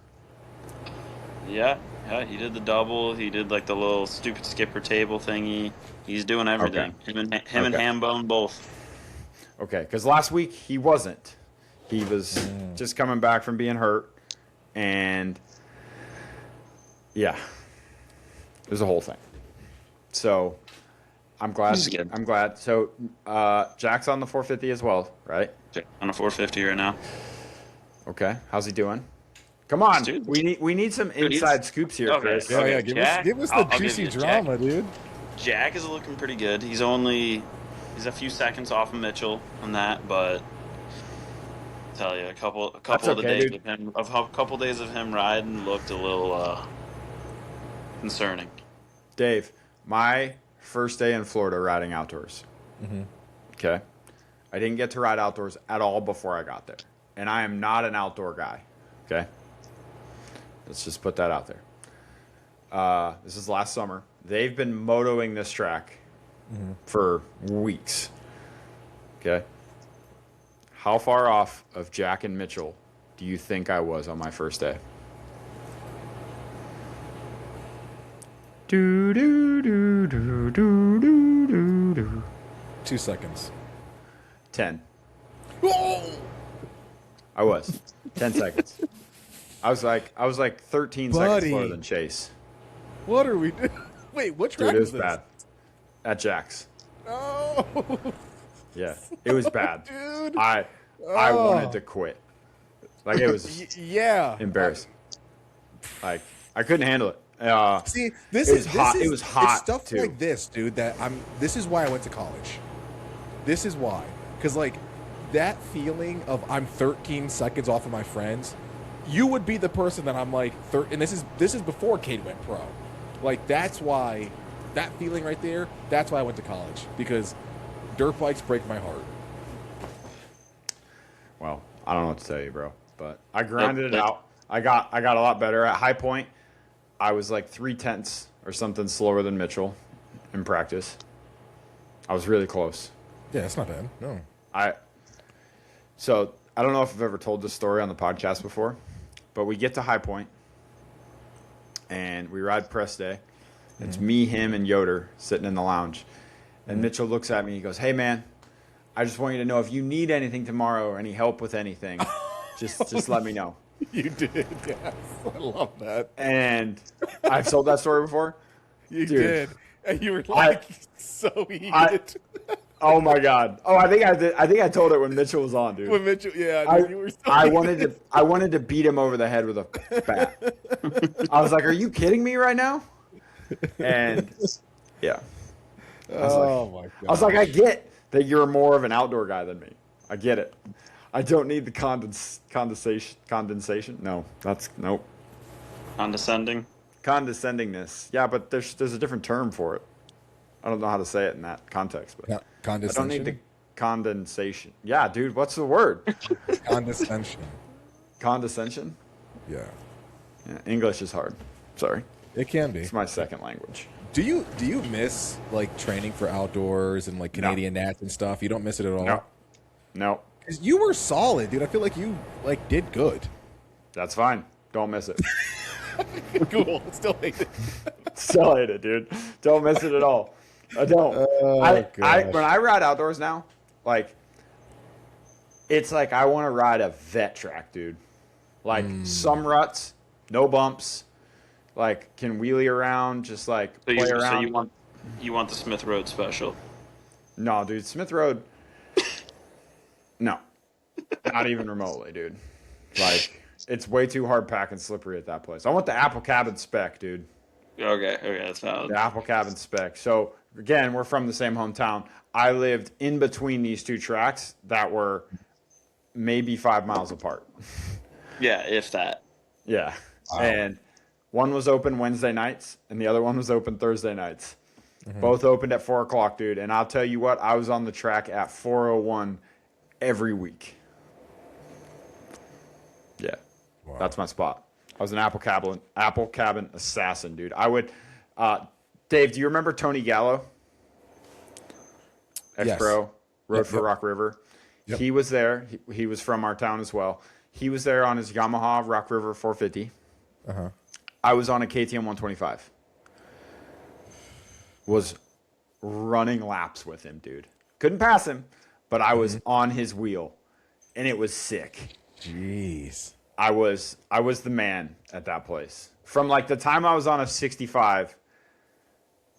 Speaker 3: Yeah. Yeah, he did the double. He did like the little stupid skipper table thingy. He's doing everything. Him and
Speaker 2: Okay.
Speaker 3: Hambone both.
Speaker 2: Okay, because last week he wasn't. He was just coming back from being hurt, and yeah, it was a whole thing. So I'm glad.
Speaker 3: This is good.
Speaker 2: I'm glad. So Jack's on the 450 as well, right?
Speaker 3: On a 450 right now.
Speaker 2: Okay, how's he doing? Come on,
Speaker 3: Dude.
Speaker 2: we need some
Speaker 3: Dude,
Speaker 2: inside scoops here,
Speaker 3: okay.
Speaker 2: Chris.
Speaker 1: Yeah,
Speaker 3: Okay,
Speaker 1: yeah.
Speaker 3: Jack,
Speaker 1: Give us the
Speaker 3: I'll give
Speaker 1: juicy
Speaker 3: you
Speaker 1: drama, dude.
Speaker 3: Jack is looking pretty good. He's a few seconds off of Mitchell on that, but I'll tell you, a couple
Speaker 2: That's
Speaker 3: of the
Speaker 2: okay,
Speaker 3: days
Speaker 2: dude.
Speaker 3: a couple days of him riding looked a little concerning.
Speaker 2: Dave, my first day in Florida riding outdoors. Okay, I didn't get to ride outdoors at all before I got there, and I am not an outdoor guy. Okay. Let's just put that out there. This is last summer. They've been motoing this track for weeks. Okay. How far off of Jack and Mitchell do you think I was on my first day? Do do do do do do do do.
Speaker 1: 2 seconds.
Speaker 2: 10.
Speaker 1: Oh!
Speaker 2: I was 10 seconds. I was like 13 seconds
Speaker 1: Buddy.
Speaker 2: slower than Chase.
Speaker 1: What are we doing? Wait, what track
Speaker 2: Dude, it
Speaker 1: is
Speaker 2: was
Speaker 1: this?
Speaker 2: bad. At Jack's.
Speaker 1: No,
Speaker 2: Yeah, it was bad.
Speaker 1: dude.
Speaker 2: I wanted to quit. Like it was
Speaker 1: Yeah.
Speaker 2: embarrassing. Like I couldn't handle it.
Speaker 1: See, this
Speaker 2: It
Speaker 1: is
Speaker 2: was hot.
Speaker 1: This is,
Speaker 2: It was hot,
Speaker 1: It's stuff
Speaker 2: too.
Speaker 1: like this, dude. This is why I went to college. This is why, because like that feeling of I'm 13 seconds off of my friends. You would be the person that I'm like, and this is before Cade went pro. Like that's why, that feeling right there. That's why I went to college, because dirt bikes break my heart.
Speaker 2: Well, I don't know what to tell you, bro. But I grinded it
Speaker 3: Yep.
Speaker 2: out. I got a lot better. At High Point, I was like 0.3 or something slower than Mitchell in practice. I was really close.
Speaker 1: Yeah, that's not bad. No.
Speaker 2: So I don't know if I've ever told this story on the podcast before, but we get to High Point and we ride press day. It's me, him, and Yoder sitting in the lounge. And Mitchell looks at me. He goes, "Hey, man, I just want you to know if you need anything tomorrow or any help with anything, just let me know."
Speaker 1: You did. Yes, I love that.
Speaker 2: And I've told that story before.
Speaker 1: You
Speaker 2: Dude.
Speaker 1: did, and you were like so heated.
Speaker 2: Oh my God! Oh, I think I did. I think I told it when Mitchell was on, dude.
Speaker 1: When Mitchell, yeah,
Speaker 2: I,
Speaker 1: dude, you were so
Speaker 2: I
Speaker 1: heated.
Speaker 2: wanted to beat him over the head with a bat. I was like, "Are you kidding me right now?" And yeah,
Speaker 1: Oh my god!
Speaker 2: I was like, "I get that you're more of an outdoor guy than me. I get it. I don't need the condensation. No, that's nope.
Speaker 3: Condescending.
Speaker 2: Condescendingness. Yeah, but there's a different term for it. I don't know how to say it in that context, but I don't need the condensation. Yeah, dude, what's the word?
Speaker 1: condescension.
Speaker 2: Condescension?
Speaker 1: Yeah,
Speaker 2: Yeah, English is hard. Sorry.
Speaker 1: it can be.
Speaker 2: It's my second language.
Speaker 1: Do you miss like training for outdoors and like Canadian Nats and stuff? You don't miss it at all.
Speaker 2: No.
Speaker 1: 'Cause you were solid, dude. I feel like you like did good.
Speaker 2: That's fine. Don't miss it.
Speaker 1: Cool. Still hate it.
Speaker 2: Still hate it, dude. Don't miss it at all. I don't.
Speaker 1: Gosh.
Speaker 2: When I ride outdoors now, like, it's like I want to ride a vet track, dude. Like some ruts, no bumps, like can wheelie around, just like
Speaker 3: So
Speaker 2: play around.
Speaker 3: you want the Smith Road special?
Speaker 2: No, dude, Smith Road. No, not even remotely, dude. Like, it's way too hard pack and slippery at that place. I want the Apple cabin spec, dude.
Speaker 3: Okay, that's valid.
Speaker 2: The Apple cabin spec. So again, we're from the same hometown. I lived in between these two tracks that were maybe 5 miles apart.
Speaker 3: Yeah, if that.
Speaker 2: Yeah.
Speaker 1: Wow.
Speaker 2: And one was open Wednesday nights and the other one was open Thursday nights. Both opened at 4 o'clock, dude. And I'll tell you what, I was on the track at 4:01 every week. Yeah.
Speaker 1: Wow.
Speaker 2: That's my spot. I was an Apple cabin assassin, dude. I would Dave, do you remember Tony Gallo? Ex-pro, rode for
Speaker 1: Yep.
Speaker 2: Rock River.
Speaker 1: Yep.
Speaker 2: He was there. He was from our town as well. He was there on his Yamaha Rock River 450. I was on a KTM 125. Was running laps with him, dude. Couldn't pass him, but I was on his wheel, and it was sick.
Speaker 1: Jeez.
Speaker 2: I was the man at that place. From like the time I was on a 65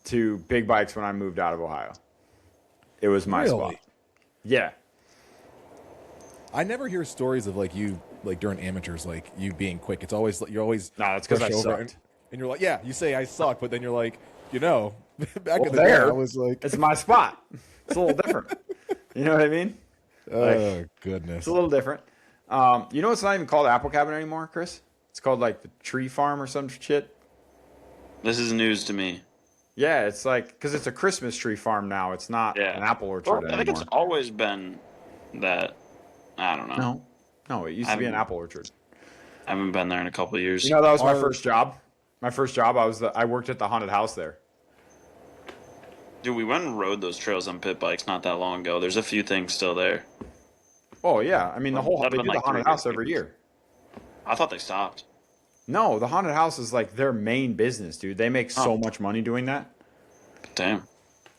Speaker 2: to big bikes when I moved out of Ohio. It was my spot. Yeah.
Speaker 1: I never hear stories of like you like during amateurs like you being quick. It's always you're always
Speaker 2: No, that's because I
Speaker 1: pushed over
Speaker 2: sucked.
Speaker 1: and you're like, yeah, you say I suck, but then you're like, back
Speaker 2: Well,
Speaker 1: in the day I was like,
Speaker 2: it's my spot. It's a little different. You know what I mean?
Speaker 1: oh goodness.
Speaker 2: It's a little different. It's not even called Apple Cabin anymore, Chris? It's called like the Tree Farm or some shit.
Speaker 3: This is news to me.
Speaker 2: Yeah, it's like because it's a Christmas tree farm now. It's not an apple orchard anymore.
Speaker 3: I think it's always been that. I don't know.
Speaker 2: No, it used to be an apple orchard.
Speaker 3: I haven't been there in a couple of years.
Speaker 2: That was my first job. My first job, I worked at the haunted house there.
Speaker 3: Dude, we went and rode those trails on pit bikes not that long ago. There's a few things still there.
Speaker 2: Oh yeah, I mean they do the haunted house every year.
Speaker 3: I thought they stopped.
Speaker 2: No, the haunted house is like their main business, dude. They make so much money doing that.
Speaker 3: Damn.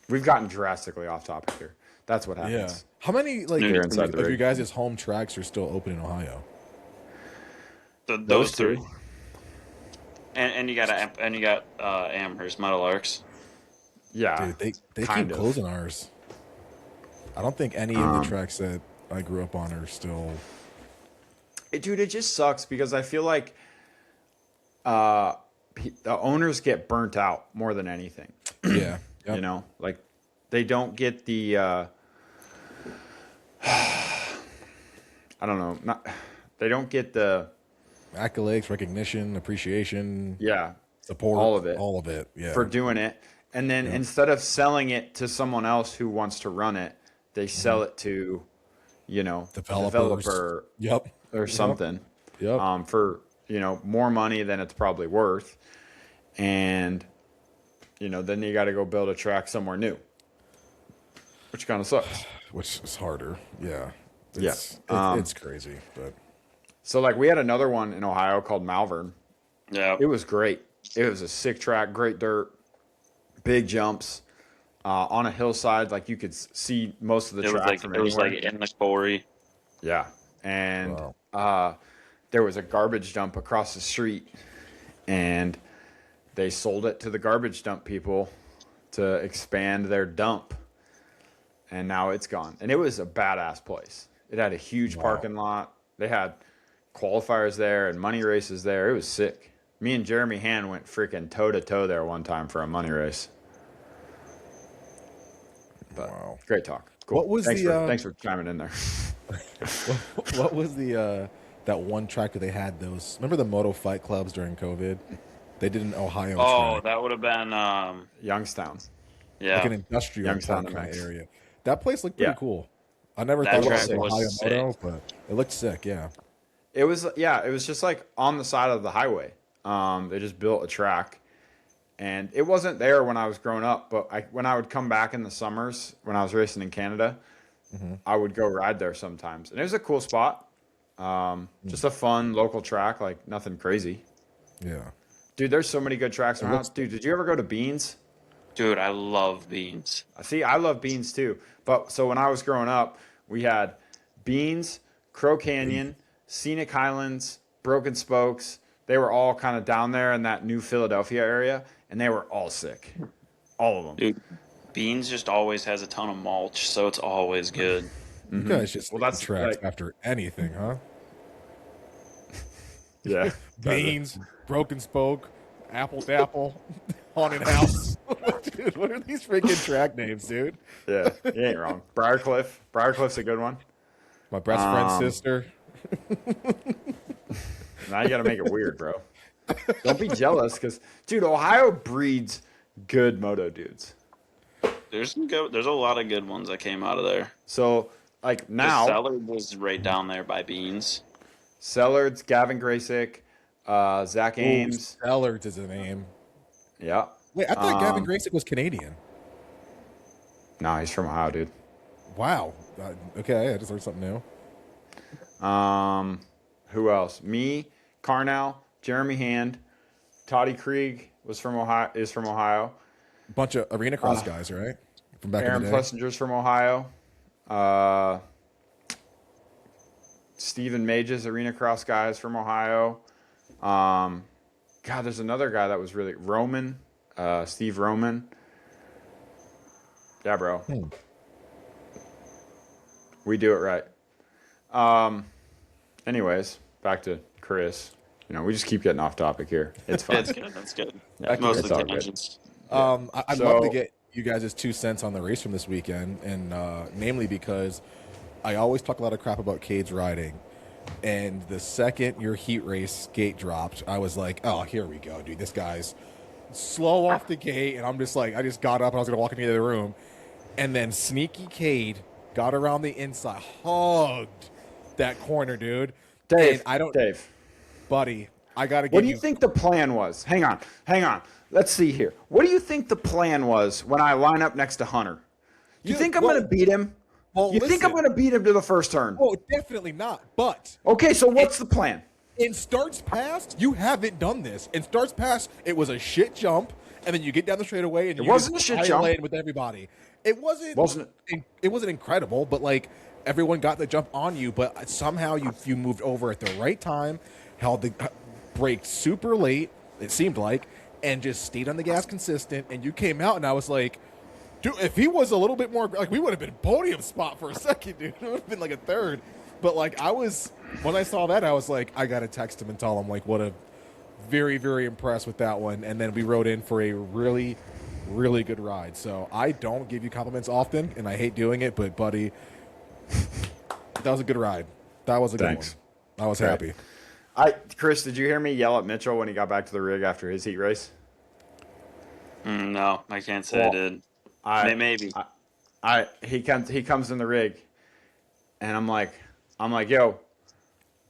Speaker 2: We've gotten drastically off topic here. That's what happens.
Speaker 1: Yeah. How many like
Speaker 2: You're inside the
Speaker 1: of your
Speaker 2: rig.
Speaker 1: guys' home tracks are still open in Ohio?
Speaker 3: Those three. And you got Amherst Metal Arcs.
Speaker 2: Yeah,
Speaker 1: Dude, they keep closing ours. I don't think any of the tracks that I grew up on are still.
Speaker 2: Dude, it just sucks because I feel like the owners get burnt out more than anything.
Speaker 1: Yeah. Yep.
Speaker 2: Like they don't get the I don't know, they don't get the
Speaker 1: accolades, recognition, appreciation, support, all of it,
Speaker 2: for doing it. And then instead of selling it to someone else who wants to run it, they sell it to, a developer, or something, for more money than it's probably worth, and then you got to go build a track somewhere new, which kind of sucks.
Speaker 1: Which is harder, It's crazy, but
Speaker 2: so like we had another one in Ohio called Malvern.
Speaker 3: Yeah,
Speaker 2: it was great. It was a sick track, great dirt, big jumps. On a hillside, like you could see most of the track from anywhere.
Speaker 3: It was like in the quarry.
Speaker 2: Yeah, and there was a garbage dump across the street, and they sold it to the garbage dump people to expand their dump, and now it's gone. And it was a badass place. It had a huge parking lot. They had qualifiers there and money races there. It was sick. Me and Jeremy Hand went freaking toe-to-toe there one time for a money race. But great talk. Cool.
Speaker 1: What was
Speaker 2: thanks for chiming in there.
Speaker 1: what was the that one track that they had those? Remember the moto fight clubs during COVID? They did an Ohio.
Speaker 3: Oh,
Speaker 1: track.
Speaker 3: That would have been
Speaker 2: Youngstown.
Speaker 3: Yeah,
Speaker 1: like an industrial
Speaker 2: Youngstown
Speaker 1: park kind of area. That place looked pretty cool. I never
Speaker 3: That
Speaker 1: thought it was
Speaker 3: track was
Speaker 1: Ohio
Speaker 3: sick.
Speaker 1: Moto, but it looked sick. Yeah.
Speaker 2: It was just like on the side of the highway. They just built a track, and it wasn't there when I was growing up. But when I would come back in the summers when I was racing in Canada, I would go ride there sometimes, and it was a cool spot. Just a fun local track, like nothing crazy.
Speaker 1: Yeah.
Speaker 2: Dude, there's so many good tracks around. Dude, did you ever go to Beans?
Speaker 3: Dude, I love Beans.
Speaker 2: See, I love Beans too. But so when I was growing up, we had Beans, Crow Canyon, Scenic Highlands, Broken Spokes. They were all kind of down there in that New Philadelphia area, and they were all sick. All of them.
Speaker 3: Dude, Beans just always has a ton of mulch, so it's always good.
Speaker 1: You guys just
Speaker 2: that's
Speaker 1: tracks
Speaker 2: like,
Speaker 1: after anything, huh?
Speaker 2: Yeah.
Speaker 1: Beans, Broken Spoke, Apple Dapple, Haunted House. Dude, what are these freaking track names, dude?
Speaker 2: Yeah, you ain't wrong. Briarcliff's a good one.
Speaker 1: My best friend's sister.
Speaker 2: Now you got to make it weird, bro. Don't be jealous, because, dude, Ohio breeds good moto dudes.
Speaker 3: There's a lot of good ones that came out of there.
Speaker 2: So, like now,
Speaker 3: Sellard was right down there by Beans.
Speaker 2: Sellards, Gavin Graysick, Zach Ames.
Speaker 1: Sellards is a name.
Speaker 2: Yeah.
Speaker 1: Wait, I thought Gavin Graysick was Canadian.
Speaker 2: No, he's from Ohio, dude.
Speaker 1: Wow. Okay, I just heard something new.
Speaker 2: Who else? Me, Carnell, Jeremy Hand, Toddy Krieg was from Ohio. Is from Ohio.
Speaker 1: Bunch of arena cross guys, right? From back
Speaker 2: Aaron
Speaker 1: in the day.
Speaker 2: Plessinger's from Ohio. Stephen Mages, arena cross guys from Ohio. God, there's another guy that was really Roman, Steve Roman. Yeah, bro. We do it right. Anyways, back to Chris. We just keep getting off topic here. It's fine.
Speaker 3: That's good. That's good.
Speaker 2: Yeah,
Speaker 3: Most
Speaker 2: it's
Speaker 3: of the
Speaker 2: all good.
Speaker 3: tangents.
Speaker 1: I'd love to get you guys' 2 cents on the race from this weekend, and namely because I always talk a lot of crap about Cade's riding, and the second your heat race gate dropped, I was like, oh, here we go, dude. This guy's slow off the gate, and I'm just like, I just got up and I was going to walk into the other room, and then sneaky Cade got around the inside, hugged that corner, dude.
Speaker 2: Dave,
Speaker 1: Dave, buddy, I got to get
Speaker 2: What do you think the plan was? Hang on. Let's see here. What do you think the plan was when I line up next to Hunter? You think I'm going to beat him? You think I'm going to beat him to the first turn?
Speaker 1: Oh, definitely not. But
Speaker 2: okay, so what's the plan?
Speaker 1: In starts past, you haven't done this. In starts past, it was a shit jump, and then you get down the straightaway and
Speaker 2: it wasn't a shit jump
Speaker 1: lane with everybody. It wasn't incredible, but like everyone got the jump on you, but somehow you moved over at the right time, held the brake super late. It seemed like. And just stayed on the gas consistent, and you came out, and I was like, dude, if he was a little bit more, like, we would have been podium spot for a second, dude. It would have been like a third. But, like, when I saw that, I was like, I got to text him and tell him, like, what a very, very impressed with that one. And then we rode in for a really, really good ride. So I don't give you compliments often, and I hate doing it, but, buddy, that was a good ride. That was a good one. I was happy.
Speaker 2: Chris, did you hear me yell at Mitchell when he got back to the rig after his heat race?
Speaker 3: No, I can't say I did. Maybe.
Speaker 2: He comes in the rig, and I'm like, yo,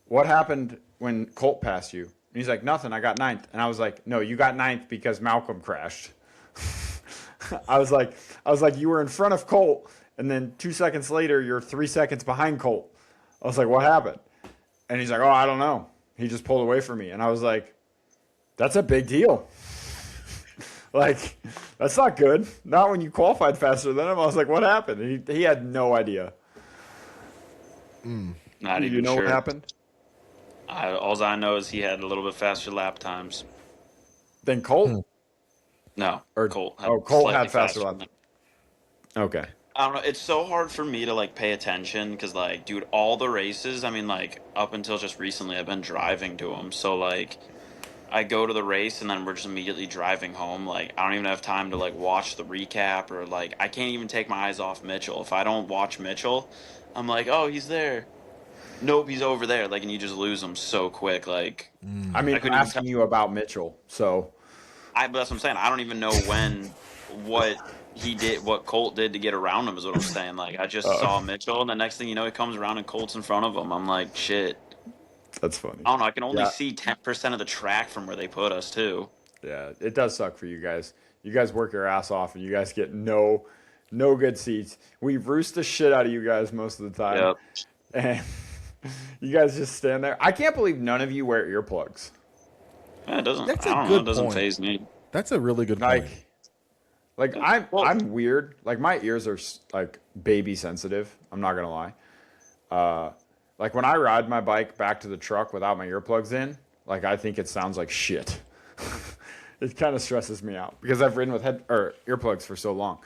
Speaker 2: what happened when Colt passed you? And he's like, nothing. I got 9th. And I was like, no, you got 9th because Malcolm crashed. I was like, you were in front of Colt, and then 2 seconds later, you're 3 seconds behind Colt. I was like, what happened? And he's like, oh, I don't know. He just pulled away from me. And I was like, that's a big deal. Like, that's not good. Not when you qualified faster than him. I was like, what happened? He had no idea.
Speaker 3: Not even
Speaker 2: you know
Speaker 3: sure.
Speaker 2: What happened?
Speaker 3: All I know is he had a little bit faster lap times.
Speaker 2: Than Colt?
Speaker 3: No.
Speaker 2: Or
Speaker 3: Colt.
Speaker 2: Colt had faster lap times. Okay.
Speaker 3: I don't know. It's so hard for me to, like, pay attention because, like, dude, all the races, I mean, like, up until just recently, I've been driving to them. So, like, I go to the race and then we're just immediately driving home. Like, I don't even have time to, like, watch the recap or, like, I can't even take my eyes off Mitchell. If I don't watch Mitchell, I'm like, oh, he's there. Nope, he's over there. Like, and you just lose him so quick. Like,
Speaker 2: I mean, I'm asking you about Mitchell, so.
Speaker 3: But that's what I'm saying. I don't even know what he did, what Colt did to get around him is what I'm saying. Like, I just saw Mitchell, and the next thing you know, he comes around and Colt's in front of him. I'm like, shit.
Speaker 2: That's funny.
Speaker 3: I don't know. I can only see 10% of the track from where they put us, too.
Speaker 2: Yeah, it does suck for you guys. You guys work your ass off, and you guys get no good seats. We roost the shit out of you guys most of the time.
Speaker 3: Yep.
Speaker 2: And you guys just stand there. I can't believe none of you wear earplugs.
Speaker 3: Yeah, it doesn't.
Speaker 1: That's
Speaker 3: I don't know. It doesn't faze me.
Speaker 1: That's a really good point.
Speaker 2: Like I'm weird. Like my ears are like baby sensitive. I'm not gonna lie. Like when I ride my bike back to the truck without my earplugs in, like I think it sounds like shit. It kind of stresses me out because I've ridden with earplugs for so long.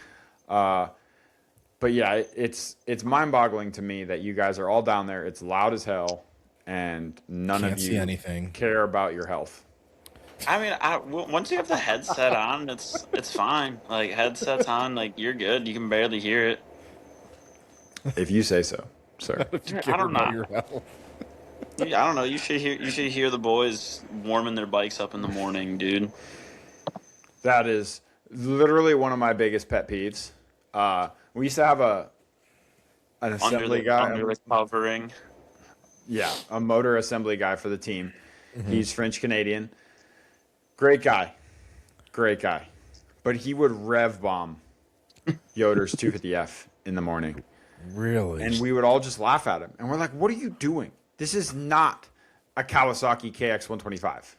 Speaker 2: But yeah, it's mind-boggling to me that you guys are all down there. It's loud as hell, and none of you care about your health.
Speaker 3: I mean, once you have the headset on, it's fine. Like, headset's on, like, you're good. You can barely hear it.
Speaker 2: If you say so, sir.
Speaker 3: I don't know. I don't know. You should hear the boys warming their bikes up in the morning, dude.
Speaker 2: That is literally one of my biggest pet peeves. We used to have an assembly guy.
Speaker 3: Under the covering.
Speaker 2: Yeah, a motor assembly guy for the team. Mm-hmm. He's French Canadian. Great guy. But he would rev bomb Yoder's 250F in the morning.
Speaker 1: Really?
Speaker 2: And we would all just laugh at him. And we're like, what are you doing? This is not a Kawasaki KX125.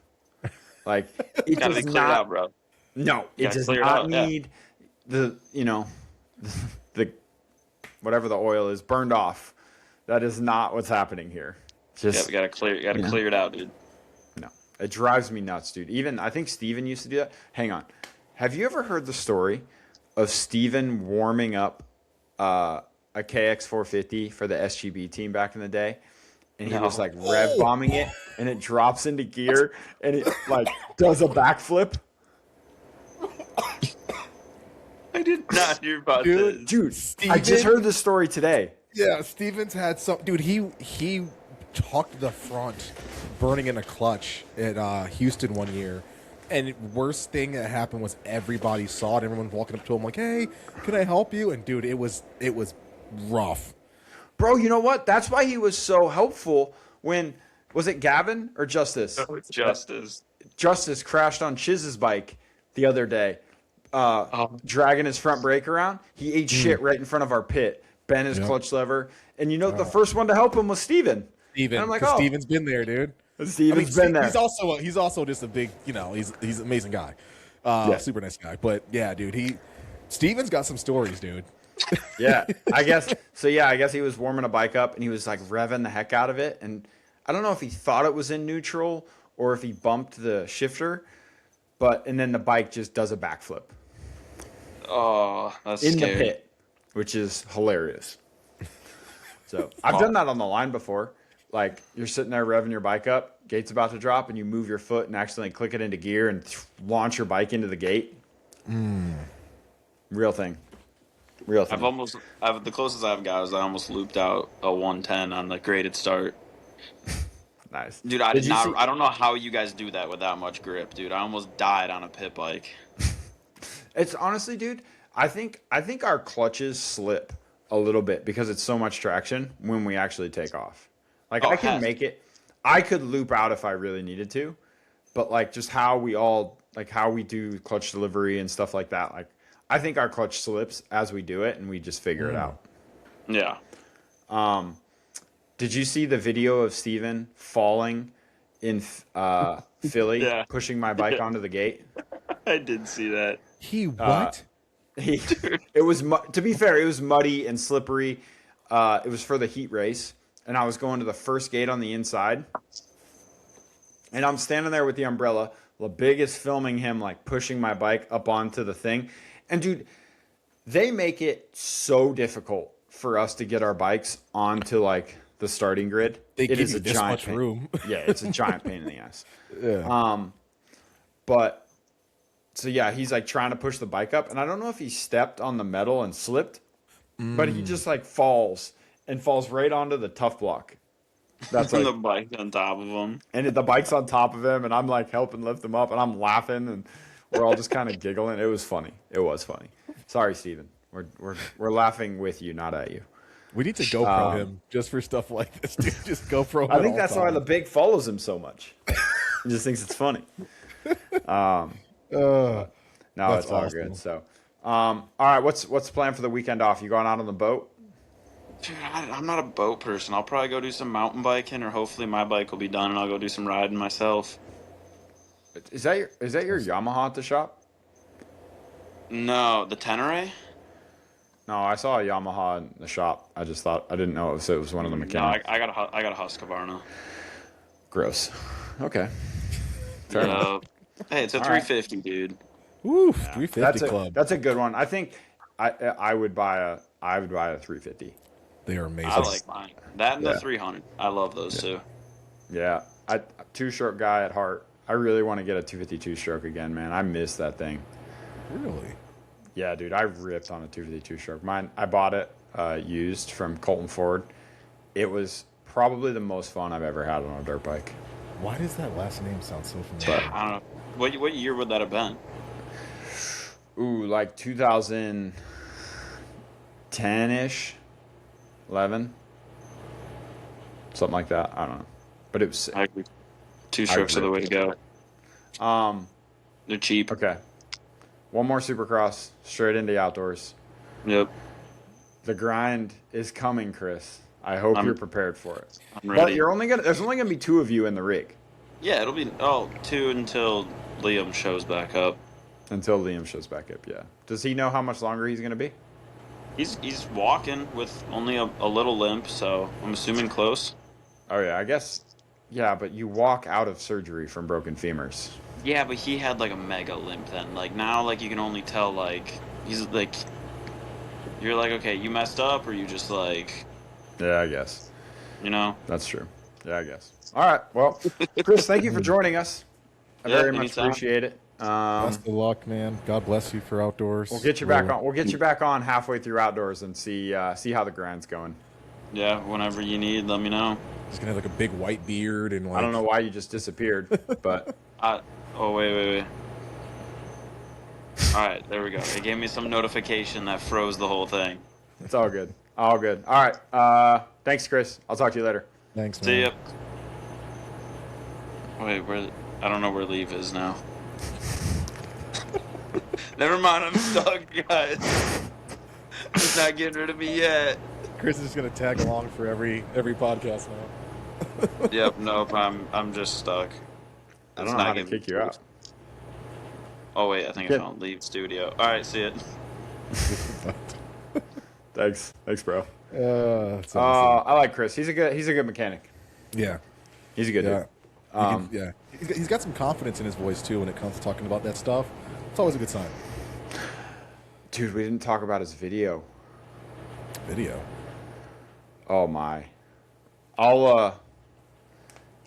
Speaker 2: Like it
Speaker 3: Gotta be
Speaker 2: does
Speaker 3: cleared
Speaker 2: not.
Speaker 3: out, bro.
Speaker 2: No, it
Speaker 3: Gotta
Speaker 2: does
Speaker 3: clear it
Speaker 2: not
Speaker 3: out, yeah.
Speaker 2: need the the whatever the oil is burned off. That is not what's happening here.
Speaker 3: Yeah,
Speaker 2: Just
Speaker 3: we gotta clear it out, dude.
Speaker 2: no. It drives me nuts, dude. Even I think Steven used to do that. Hang on. Have you ever heard the story of Steven warming up a KX450 for the SGB team back in the day? And he
Speaker 3: No.
Speaker 2: was like rev bombing it, and it drops into gear, and it like does a backflip.
Speaker 3: I did not hear about
Speaker 1: Dude,
Speaker 3: this.
Speaker 2: Dude,
Speaker 1: Steven?
Speaker 2: I just heard this story today.
Speaker 1: Yeah, Stevens had some dude. He tucked the front, burning in a clutch at Houston one year, and worst thing that happened was everybody saw it. Everyone walking up to him like, "Hey, can I help you?" And dude, it was rough.
Speaker 2: Bro, you know what? That's why he was so helpful when, was it Gavin or Justice?
Speaker 3: Oh, it's Justice.
Speaker 2: Justice crashed on Chiz's bike the other day, dragging his front brake around. He ate shit right in front of our pit, bent his clutch lever. And you know, the first one to help him was Steven.
Speaker 1: Steven,
Speaker 2: And I'm like,
Speaker 1: because
Speaker 2: oh,
Speaker 1: Steven's been there, dude.
Speaker 2: Steven's been there.
Speaker 1: He's also just a big, he's an amazing guy, super nice guy. But yeah, dude, Steven's got some stories, dude.
Speaker 2: Yeah, I guess. So yeah, I guess he was warming a bike up and he was like revving the heck out of it. And I don't know if he thought it was in neutral or if he bumped the shifter, and then the bike just does a backflip
Speaker 3: Oh, that's
Speaker 2: in
Speaker 3: scary.
Speaker 2: the pit, which is hilarious. So I've done that on the line before. Like you're sitting there revving your bike up, gate's about to drop, and you move your foot and accidentally click it into gear and launch your bike into the gate. Real thing. Real thing.
Speaker 3: The closest I've got is I almost looped out a 110 on the graded start.
Speaker 2: Nice.
Speaker 3: Dude, I don't know how you guys do that with that much grip, dude. I almost died on a pit bike.
Speaker 2: It's honestly, dude, I think our clutches slip a little bit because it's so much traction when we actually take off. Like I can make it. I could loop out if I really needed to, but like just how we do clutch delivery and stuff like that. Like I think our clutch slips as we do it, and we just figure it out.
Speaker 3: Yeah.
Speaker 2: Did you see the video of Steven falling in Philly, pushing my bike onto the gate?
Speaker 3: I did see that.
Speaker 1: He what?
Speaker 2: It was to be fair, it was muddy and slippery. It was for the heat race, and I was going to the first gate on the inside, and I'm standing there with the umbrella. LeBig is filming him like pushing my bike up onto the thing, and dude, they make it so difficult for us to get our bikes onto like the starting grid.
Speaker 1: They
Speaker 2: It
Speaker 1: give
Speaker 2: is
Speaker 1: you
Speaker 2: a
Speaker 1: this
Speaker 2: giant
Speaker 1: much
Speaker 2: pain.
Speaker 1: room.
Speaker 2: Yeah, it's a giant pain in the ass.
Speaker 1: Yeah.
Speaker 2: But so yeah, he's like trying to push the bike up, and I don't know if he stepped on the metal and slipped, but he just like falls right onto the tough block. That's like
Speaker 3: the bike on top of him.
Speaker 2: and the bike's on top of him, and I'm like helping lift him up, and I'm laughing, and we're all just kind of giggling. It was funny. It was funny. Sorry, Steven. We're laughing with you, not at you.
Speaker 1: We need to GoPro him just for stuff like this, dude. Just GoPro him.
Speaker 2: I think that's why the big follows him so much. He just thinks it's funny. No, it's all
Speaker 1: awesome.
Speaker 2: good. So, all right, what's the plan for the weekend off? You going out on the boat?
Speaker 3: Dude, I'm not a boat person. I'll probably go do some mountain biking, or hopefully my bike will be done and I'll go do some riding myself.
Speaker 2: Is that your Yamaha at the shop?
Speaker 3: No, the Tenere?
Speaker 2: No, I saw a Yamaha in the shop. I just thought I didn't know if it was one of the
Speaker 3: No,
Speaker 2: mechanics.
Speaker 3: I got a Husqvarna.
Speaker 2: Gross. Okay. Fair enough.
Speaker 3: Hey, it's a
Speaker 2: All
Speaker 3: 350, dude.
Speaker 1: Woo, 350 club.
Speaker 2: That's a good one. I think I would buy a 350.
Speaker 1: They are amazing.
Speaker 3: I like mine. That and
Speaker 2: Yeah.
Speaker 3: the 300. I love those two.
Speaker 2: Yeah, two-stroke guy at heart. I really want to get a 252 stroke again, man. I miss that thing.
Speaker 1: Really?
Speaker 2: Yeah, dude, I ripped on a 252 stroke. Mine, I bought it used from Colton Ford. It was probably the most fun I've ever had on a dirt bike.
Speaker 1: Why does that last name sound so familiar?
Speaker 3: I don't know. What year would that have been?
Speaker 2: Ooh, like 2010-ish, 11, something like that. I don't know, but it was sick.
Speaker 3: I agree. Two strokes are the way to go. They're cheap.
Speaker 2: Okay, one more Supercross, straight into outdoors.
Speaker 3: Yep.
Speaker 2: The grind is coming, Chris. I hope you're prepared for it.
Speaker 3: I'm ready.
Speaker 2: But there's only gonna be two of you in the rig.
Speaker 3: Yeah, it'll be 2 until Liam shows back up.
Speaker 2: Until Liam shows back up, yeah. Does he know how much longer he's going to be?
Speaker 3: He's walking with only a little limp, so I'm assuming close.
Speaker 2: Oh, yeah, I guess. Yeah, but you walk out of surgery from broken femurs.
Speaker 3: Yeah, but he had like a mega limp then. Like now, like you can only tell like he's like you're like, okay, you messed up, or you just like,
Speaker 2: Yeah, I guess.
Speaker 3: you know.
Speaker 2: That's true. Yeah, I guess. All right. Well, Chris, thank you for joining us. I
Speaker 3: Yeah,
Speaker 2: very much
Speaker 3: anytime.
Speaker 2: appreciate it.
Speaker 1: Best of luck, man. God bless you for outdoors.
Speaker 2: We'll get you back on. We'll get you back on halfway through outdoors and see how the grind's going.
Speaker 3: Yeah, whenever you need, let me know.
Speaker 1: He's gonna have like a big white beard and like.
Speaker 2: I don't know why you just disappeared, but
Speaker 3: Oh wait. All right, there we go. It gave me some notification that froze the whole thing.
Speaker 2: it's all good. All good. All right. Thanks, Chris. I'll talk to you later.
Speaker 1: Thanks, man.
Speaker 3: See ya. Wait, where? I don't know where leave is now. Never mind, I'm stuck, guys. He's not getting rid of me yet.
Speaker 1: Chris is just gonna tag along for every podcast now.
Speaker 3: Yep, nope, I'm just stuck.
Speaker 2: I don't know how to kick you out.
Speaker 3: Oh wait, I think I found leave studio. All right, see it.
Speaker 2: Thanks, bro.
Speaker 1: That's awesome.
Speaker 2: I like Chris. He's a good mechanic.
Speaker 1: Yeah,
Speaker 2: He's a good
Speaker 1: yeah.
Speaker 2: dude.
Speaker 1: Yeah. He's got some confidence in his voice too when it comes to talking about that stuff. It's always a good sign.
Speaker 2: Dude, we didn't talk about his video.
Speaker 1: Video.
Speaker 2: Oh my.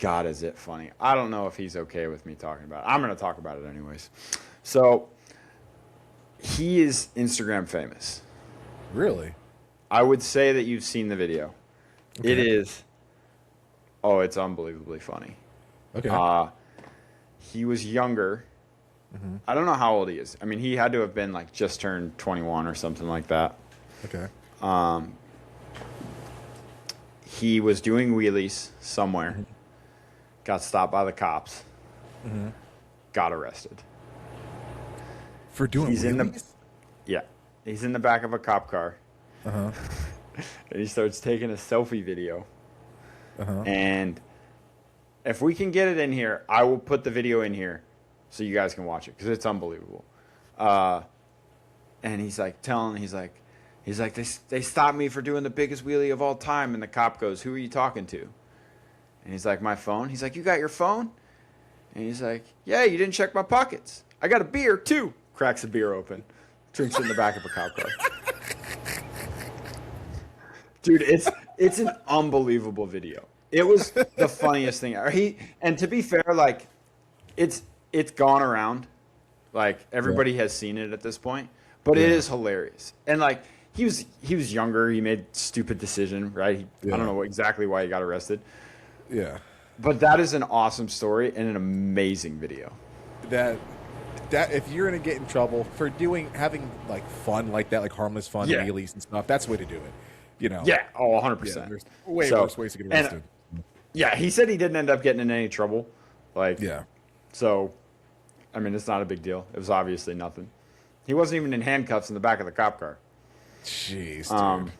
Speaker 2: God, is it funny? I don't know if he's okay with me talking about it. I'm going to talk about it anyways. So, he is Instagram famous.
Speaker 1: Really?
Speaker 2: I would say that you've seen the video.
Speaker 1: Okay.
Speaker 2: It is. Oh, it's unbelievably funny.
Speaker 1: Okay.
Speaker 2: He was younger.
Speaker 1: Mm-hmm.
Speaker 2: I don't know how old he is. I mean, he had to have been like just turned 21 or something like that.
Speaker 1: Okay.
Speaker 2: He was doing wheelies somewhere.
Speaker 1: Mm-hmm.
Speaker 2: Got stopped by the cops.
Speaker 1: Mm-hmm.
Speaker 2: Got arrested.
Speaker 1: For doing
Speaker 2: He's in the-
Speaker 1: wheelies?
Speaker 2: Yeah. He's in the back of a cop car.
Speaker 1: Uh-huh.
Speaker 2: And he starts taking a selfie video.
Speaker 1: Uh-huh.
Speaker 2: And if we can get it in here, I will put the video in here so you guys can watch it because it's unbelievable. And he's like they stopped me for doing the biggest wheelie of all time. And the cop goes, "Who are you talking to?" And he's like, "My phone." He's like, "You got your phone?" And he's like, "Yeah, you didn't check my pockets. I got a beer too." Cracks a beer open, drinks it in the back of a cop car. Dude, it's an unbelievable video. It was the funniest thing ever. And to be fair, like it's gone around. Like everybody has seen it at this point. But it is hilarious. And like he was younger, he made stupid decision, right? I don't know exactly why he got arrested.
Speaker 1: Yeah.
Speaker 2: But that is an awesome story and an amazing video.
Speaker 1: That if you're gonna get in trouble for having like fun like that, like harmless fun,
Speaker 2: Yeah.
Speaker 1: wheelies and stuff, that's the way to do it. You know.
Speaker 2: Yeah, 100%.
Speaker 1: Yeah, there's way worse ways to get arrested.
Speaker 2: Yeah, he said he didn't end up getting in any trouble. Like,
Speaker 1: Yeah.
Speaker 2: So, I mean, it's not a big deal. It was obviously nothing. He wasn't even in handcuffs in the back of the cop car.
Speaker 1: Jeez, dude.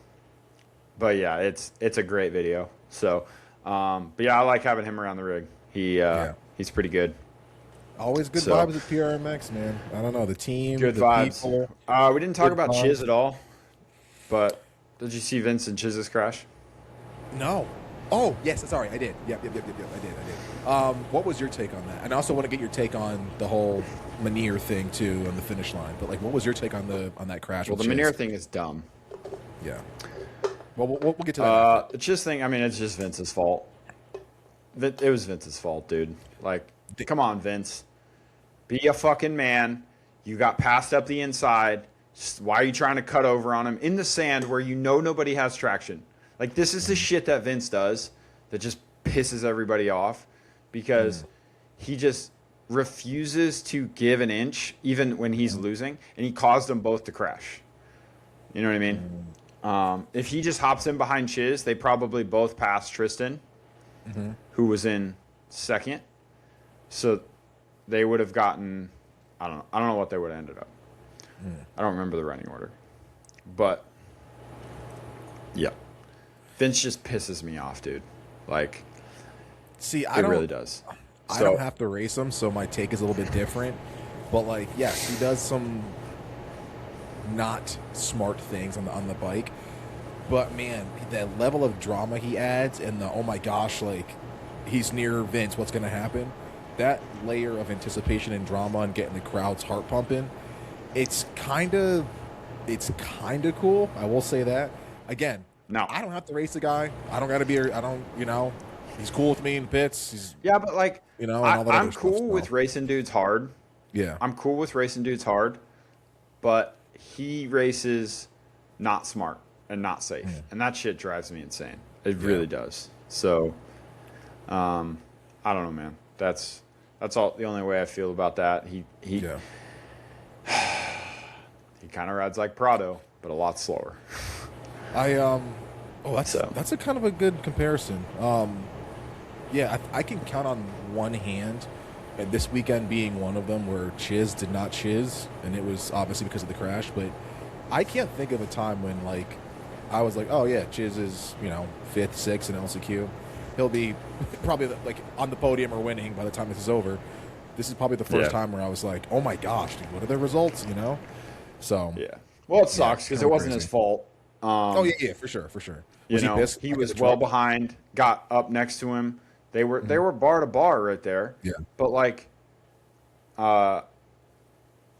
Speaker 2: But yeah, it's a great video. So, but yeah, I like having him around the rig. He's pretty good.
Speaker 1: Always good
Speaker 2: So-
Speaker 1: vibes at PRMX, man. I don't know, the team,
Speaker 2: Good
Speaker 1: the
Speaker 2: vibes.
Speaker 1: people.
Speaker 2: We didn't talk
Speaker 1: Good
Speaker 2: about
Speaker 1: vibes.
Speaker 2: Chiz at all. But did you see Vince and Chiz's crash?
Speaker 1: No. Oh, yes, sorry, I did. Yep, I did. What was your take on that? And I also want to get your take on the whole Manier thing too on the finish line. But like, what was your take on that crash?
Speaker 2: Well,
Speaker 1: with
Speaker 2: the
Speaker 1: Chiz?
Speaker 2: Manier thing is dumb.
Speaker 1: Yeah. Well, we'll get to that.
Speaker 2: The Chiz thing, I mean, it's just Vince's fault. It was Vince's fault, dude. Like, come on, Vince. Be a fucking man. You got passed up the inside. Why are you trying to cut over on him in the sand where you know nobody has traction? Like, this is the shit that Vince does that just pisses everybody off because he just refuses to give an inch even when he's losing, and he caused them both to crash. You know what I mean? If he just hops in behind Chiz, they probably both pass Tristan, who was in second. So they would have gotten, I don't know what they would have ended up. I don't remember the running order. But, yeah. Vince just pisses me off, dude. Like,
Speaker 1: See,
Speaker 2: it really does.
Speaker 1: I don't have to race him, so my take is a little bit different. But like, yes, he does some not smart things on the bike. But man, that level of drama he adds, and the oh my gosh, like he's near Vince, what's going to happen? That layer of anticipation and drama and getting the crowd's heart pumping, it's kind of cool. I will say that. Again,
Speaker 2: no,
Speaker 1: I don't have to race the guy. I don't got to be. I don't. He's cool with me in the pits. He's
Speaker 2: but like
Speaker 1: and all that
Speaker 2: I'm
Speaker 1: other
Speaker 2: cool
Speaker 1: stuff,
Speaker 2: with racing dudes hard.
Speaker 1: Yeah,
Speaker 2: I'm cool with racing dudes hard, but he races not smart and not safe, and that shit drives me insane. It really does. So, I don't know, man. That's all. The only way I feel about that. He kind of rides like Prado, but a lot slower.
Speaker 1: That's a kind of a good comparison. I can count on one hand, and this weekend being one of them, where Chiz did not chiz, and it was obviously because of the crash. But I can't think of a time when like I was like, oh yeah, Chiz is 5th, 6th in LCQ. He'll be probably like on the podium or winning by the time this is over. This is probably the first time where I was like, oh my gosh, dude, what are the results? So
Speaker 2: yeah. Well, it sucks because it wasn't his fault.
Speaker 1: For sure. Was he pissed?
Speaker 2: He was well behind, got up next to him. They were bar to bar right there.
Speaker 1: Yeah.
Speaker 2: But like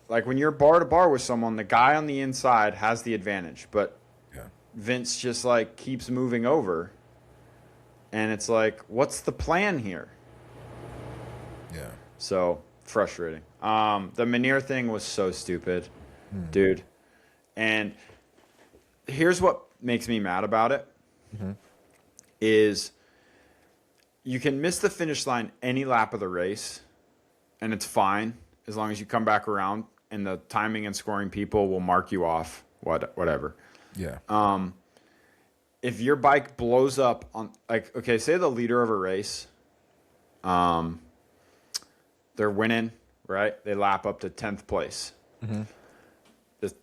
Speaker 2: when you're bar to bar with someone, the guy on the inside has the advantage, but Vince just like keeps moving over, and it's like, what's the plan here?
Speaker 1: Yeah.
Speaker 2: So frustrating. The Meniere thing was so stupid, dude. And here's what makes me mad about it is you can miss the finish line any lap of the race, and it's fine as long as you come back around and the timing and scoring people will mark you off, whatever.
Speaker 1: Yeah.
Speaker 2: If your bike blows up on, like, okay, say the leader of a race, they're winning, right? They lap up to 10th place.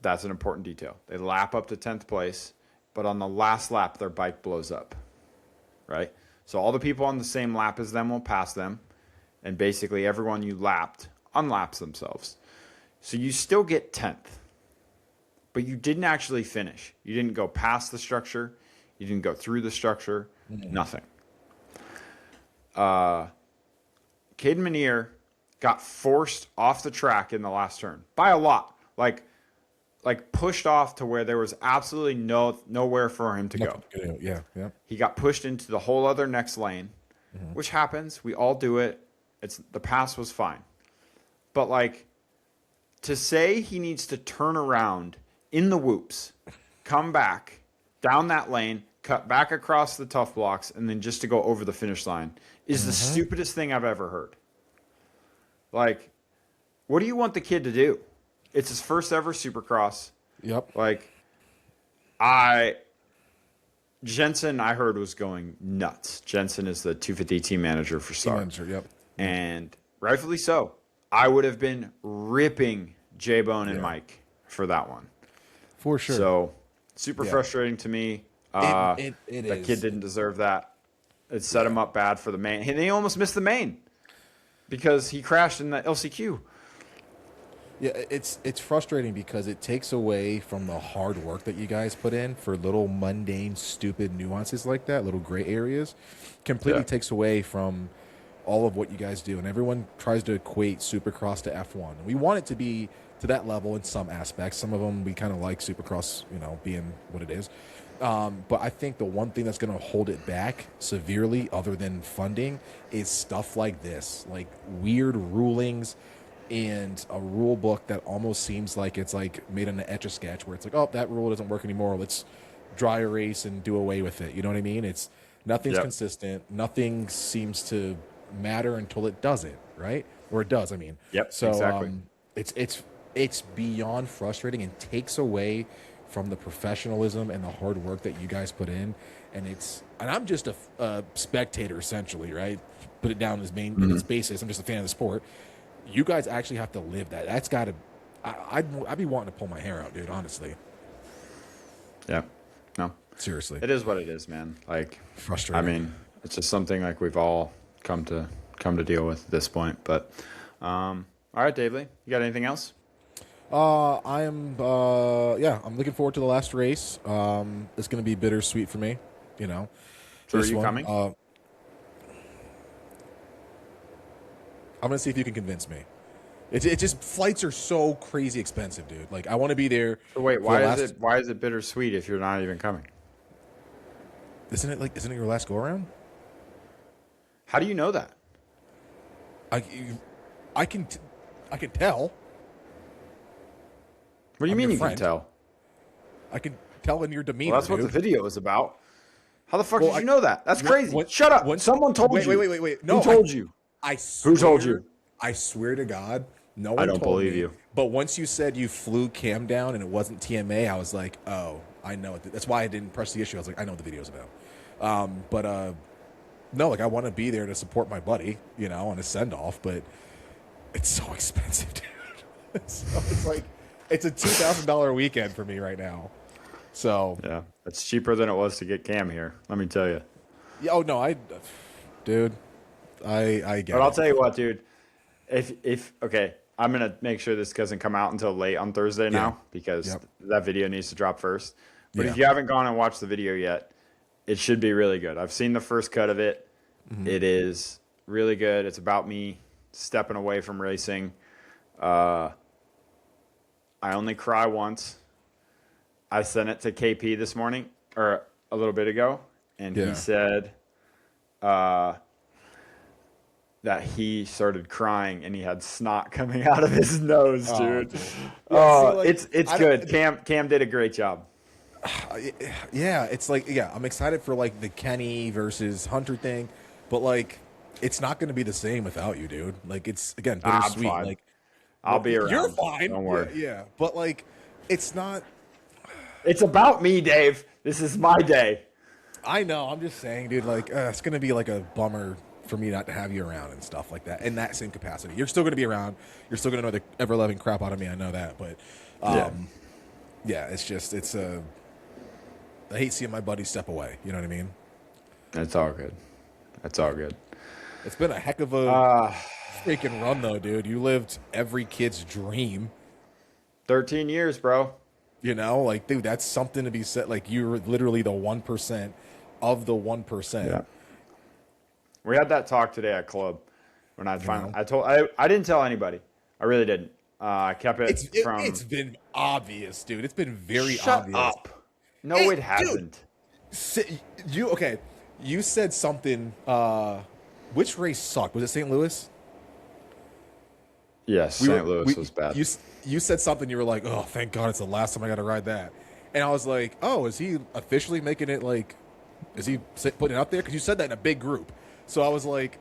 Speaker 2: That's an important detail. They lap up to 10th place, but on the last lap, their bike blows up, right? So all the people on the same lap as them will pass them, and basically everyone you lapped unlaps themselves. So you still get 10th, but you didn't actually finish. You didn't go past the structure. You didn't go through the structure. Nothing. Cade Meniere got forced off the track in the last turn by a lot. Like pushed off to where there was absolutely nowhere for him to go.
Speaker 1: Yeah.
Speaker 2: He got pushed into the whole other next lane, which happens. We all do it. The pass was fine. But like to say he needs to turn around in the whoops, come back down that lane, cut back across the tough blocks, and then just to go over the finish line is the stupidest thing I've ever heard. Like, what do you want the kid to do? It's his first ever Supercross.
Speaker 1: Yep.
Speaker 2: Like, Jensen, I heard, was going nuts. Jensen is the 250 team manager for Star.
Speaker 1: Yep.
Speaker 2: And rightfully so. I would have been ripping J-Bone and Mike for that one.
Speaker 1: For sure.
Speaker 2: So, super frustrating to me.
Speaker 1: It
Speaker 2: that kid didn't deserve that. It set him up bad for the main. And he almost missed the main because he crashed in the LCQ.
Speaker 1: Yeah, it's frustrating because it takes away from the hard work that you guys put in for little mundane, stupid nuances like that, little gray areas. Completely takes away from all of what you guys do. And everyone tries to equate Supercross to F1. We want it to be to that level in some aspects. Some of them we kind of like Supercross, being what it is. But I think the one thing that's going to hold it back severely, other than funding, is stuff like this, like weird rulings and a rule book that almost seems like it's like made in an Etch-a-Sketch, where it's like, oh, that rule doesn't work anymore. Let's dry erase and do away with it. You know what I mean? It's nothing's consistent. Nothing seems to matter until it doesn't, right? Or it does. I mean, So
Speaker 2: exactly.
Speaker 1: It's beyond frustrating and takes away from the professionalism and the hard work that you guys put in. And I'm just a spectator essentially, right? Put it down as main in its basis. I'm just a fan of the sport. You guys actually have to live that. That's got to. I'd be wanting to pull my hair out, dude. Honestly.
Speaker 2: Yeah. No.
Speaker 1: Seriously.
Speaker 2: It is what it is, man. Like,
Speaker 1: frustrating.
Speaker 2: I mean, it's just something like we've all come to come to deal with at this point. But all right, Dave Lee, you got anything else?
Speaker 1: I am. I'm looking forward to the last race. It's going to be bittersweet for me. You know.
Speaker 2: So are you coming?
Speaker 1: I'm going to see if you can convince me. It just flights are so crazy expensive, dude. Like I want to be there.
Speaker 2: So wait, why is it bittersweet if you're not even coming?
Speaker 1: Isn't it your last go around?
Speaker 2: How do you know that?
Speaker 1: I can tell.
Speaker 2: What do you
Speaker 1: I'm
Speaker 2: mean
Speaker 1: your
Speaker 2: you can
Speaker 1: friend.
Speaker 2: tell?
Speaker 1: I can tell in your demeanor.
Speaker 2: Well, that's
Speaker 1: dude.
Speaker 2: what the video is about. How the fuck did you know that? That's crazy.
Speaker 1: What-
Speaker 2: Shut up.
Speaker 1: what-
Speaker 2: Someone told you.
Speaker 1: Wait. No,
Speaker 2: Who told you?
Speaker 1: I swear,
Speaker 2: Who told you?
Speaker 1: I swear to God, no one
Speaker 2: I don't
Speaker 1: told
Speaker 2: believe
Speaker 1: me.
Speaker 2: you.
Speaker 1: But once you said you flew Cam down and it wasn't TMA, I was like, oh, I know it. That's why I didn't press the issue. I was like, I know what the video's about. No, like I want to be there to support my buddy, you know, on a send off, but it's so expensive, dude. So it's like it's a $2,000 weekend for me right now. So
Speaker 2: Yeah, it's cheaper than it was to get Cam here. Let me tell you.
Speaker 1: yeah, oh no, dude, I get
Speaker 2: But I'll
Speaker 1: it.
Speaker 2: tell you what, dude. If okay, I'm gonna make sure this doesn't come out until late on Thursday now because
Speaker 1: Yep.
Speaker 2: that video needs to drop first. But
Speaker 1: Yeah.
Speaker 2: if you haven't gone and watched the video yet, it should be really good. I've seen the first cut of it.
Speaker 1: Mm-hmm.
Speaker 2: It is really good. It's about me stepping away from racing. I only cry once. I sent it to KP this morning or a little bit ago, and
Speaker 1: Yeah.
Speaker 2: he said that he started crying and he had snot coming out of his nose, dude.
Speaker 1: dude.
Speaker 2: Oh,
Speaker 1: see, like,
Speaker 2: it's
Speaker 1: I
Speaker 2: good.
Speaker 1: don't-
Speaker 2: Cam did a great job.
Speaker 1: Yeah, it's like I'm excited for like the Kenny versus Hunter thing, but like it's not going to be the same without you, dude. Like it's again
Speaker 2: I'm
Speaker 1: bittersweet.
Speaker 2: fine.
Speaker 1: Like
Speaker 2: I'll be around.
Speaker 1: you're fine.
Speaker 2: Don't worry.
Speaker 1: Yeah, but like it's not.
Speaker 2: It's about me, Dave. This is my day.
Speaker 1: I know. I'm just saying, dude. Like it's going to be like a bummer for me not to have you around and stuff like that in that same capacity. You're still going to be around. You're still going to know the ever loving crap out of me. I know that, but yeah, it's just I hate seeing my buddy step away. You know what I mean?
Speaker 2: It's all good. It's all good.
Speaker 1: It's been a heck of a freaking run, though, dude. You lived every kid's dream.
Speaker 2: 13 years, bro.
Speaker 1: You know, like, dude, that's something to be said. Like, you're literally the 1% of the 1%.
Speaker 2: Yeah. We had that talk today at club when I finally.
Speaker 1: know?
Speaker 2: I didn't tell anybody. I really didn't. I kept it from.
Speaker 1: It's been obvious, dude. It's been very
Speaker 2: Shut
Speaker 1: obvious.
Speaker 2: up. No,
Speaker 1: Hey,
Speaker 2: it hasn't.
Speaker 1: You said something. Which race sucked? Was it St. Louis?
Speaker 2: Yes, St. Louis was bad.
Speaker 1: You said something. You were like, "Oh, thank God, it's the last time I got to ride that." And I was like, "Oh, is he officially making it like? Is he putting it out there?" Because you said that in a big group. So I was like,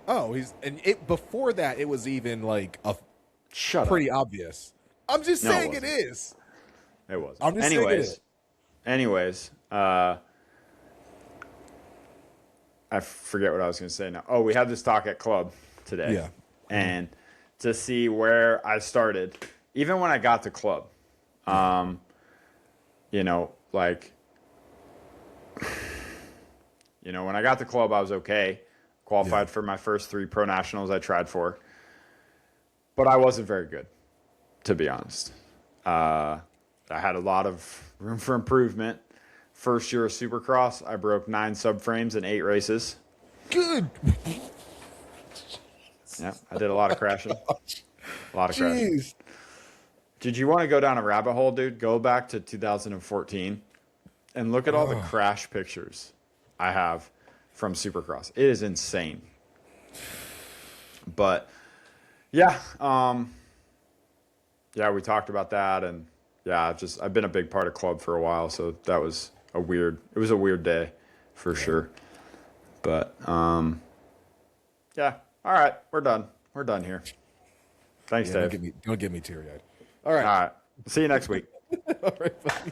Speaker 1: "Oh, he's." And before that, it was even like pretty obvious. I'm just
Speaker 2: No, it
Speaker 1: saying it
Speaker 2: wasn't.
Speaker 1: is.
Speaker 2: It was.
Speaker 1: I'm just saying it is.
Speaker 2: Anyways, I forget what I was going to say now. Oh, we had this talk at club today.
Speaker 1: Yeah.
Speaker 2: And to see where I started, even when I got to club, you know, like, you know, when I got to club, I was okay. Qualified for my first 3 pro nationals I tried for. But I wasn't very good, to be honest. I had a lot of room for improvement. First year of Supercross, I broke 9 subframes in 8 races.
Speaker 1: Good.
Speaker 2: Yeah, I did a lot of crashing. A lot of crashing.
Speaker 1: Jeez.
Speaker 2: Did you want to go down a rabbit hole, dude? Go back to 2014 and look at all the crash pictures I have from Supercross. It is insane. But yeah, yeah, we talked about that, and yeah, I've been a big part of club for a while, so that was a weird day for sure. But yeah, all right, we're done. We're done here. Thanks,
Speaker 1: Yeah,
Speaker 2: Dave.
Speaker 1: don't get me teary-eyed. All
Speaker 2: All
Speaker 1: right.
Speaker 2: right, see you next week.
Speaker 1: All right, buddy.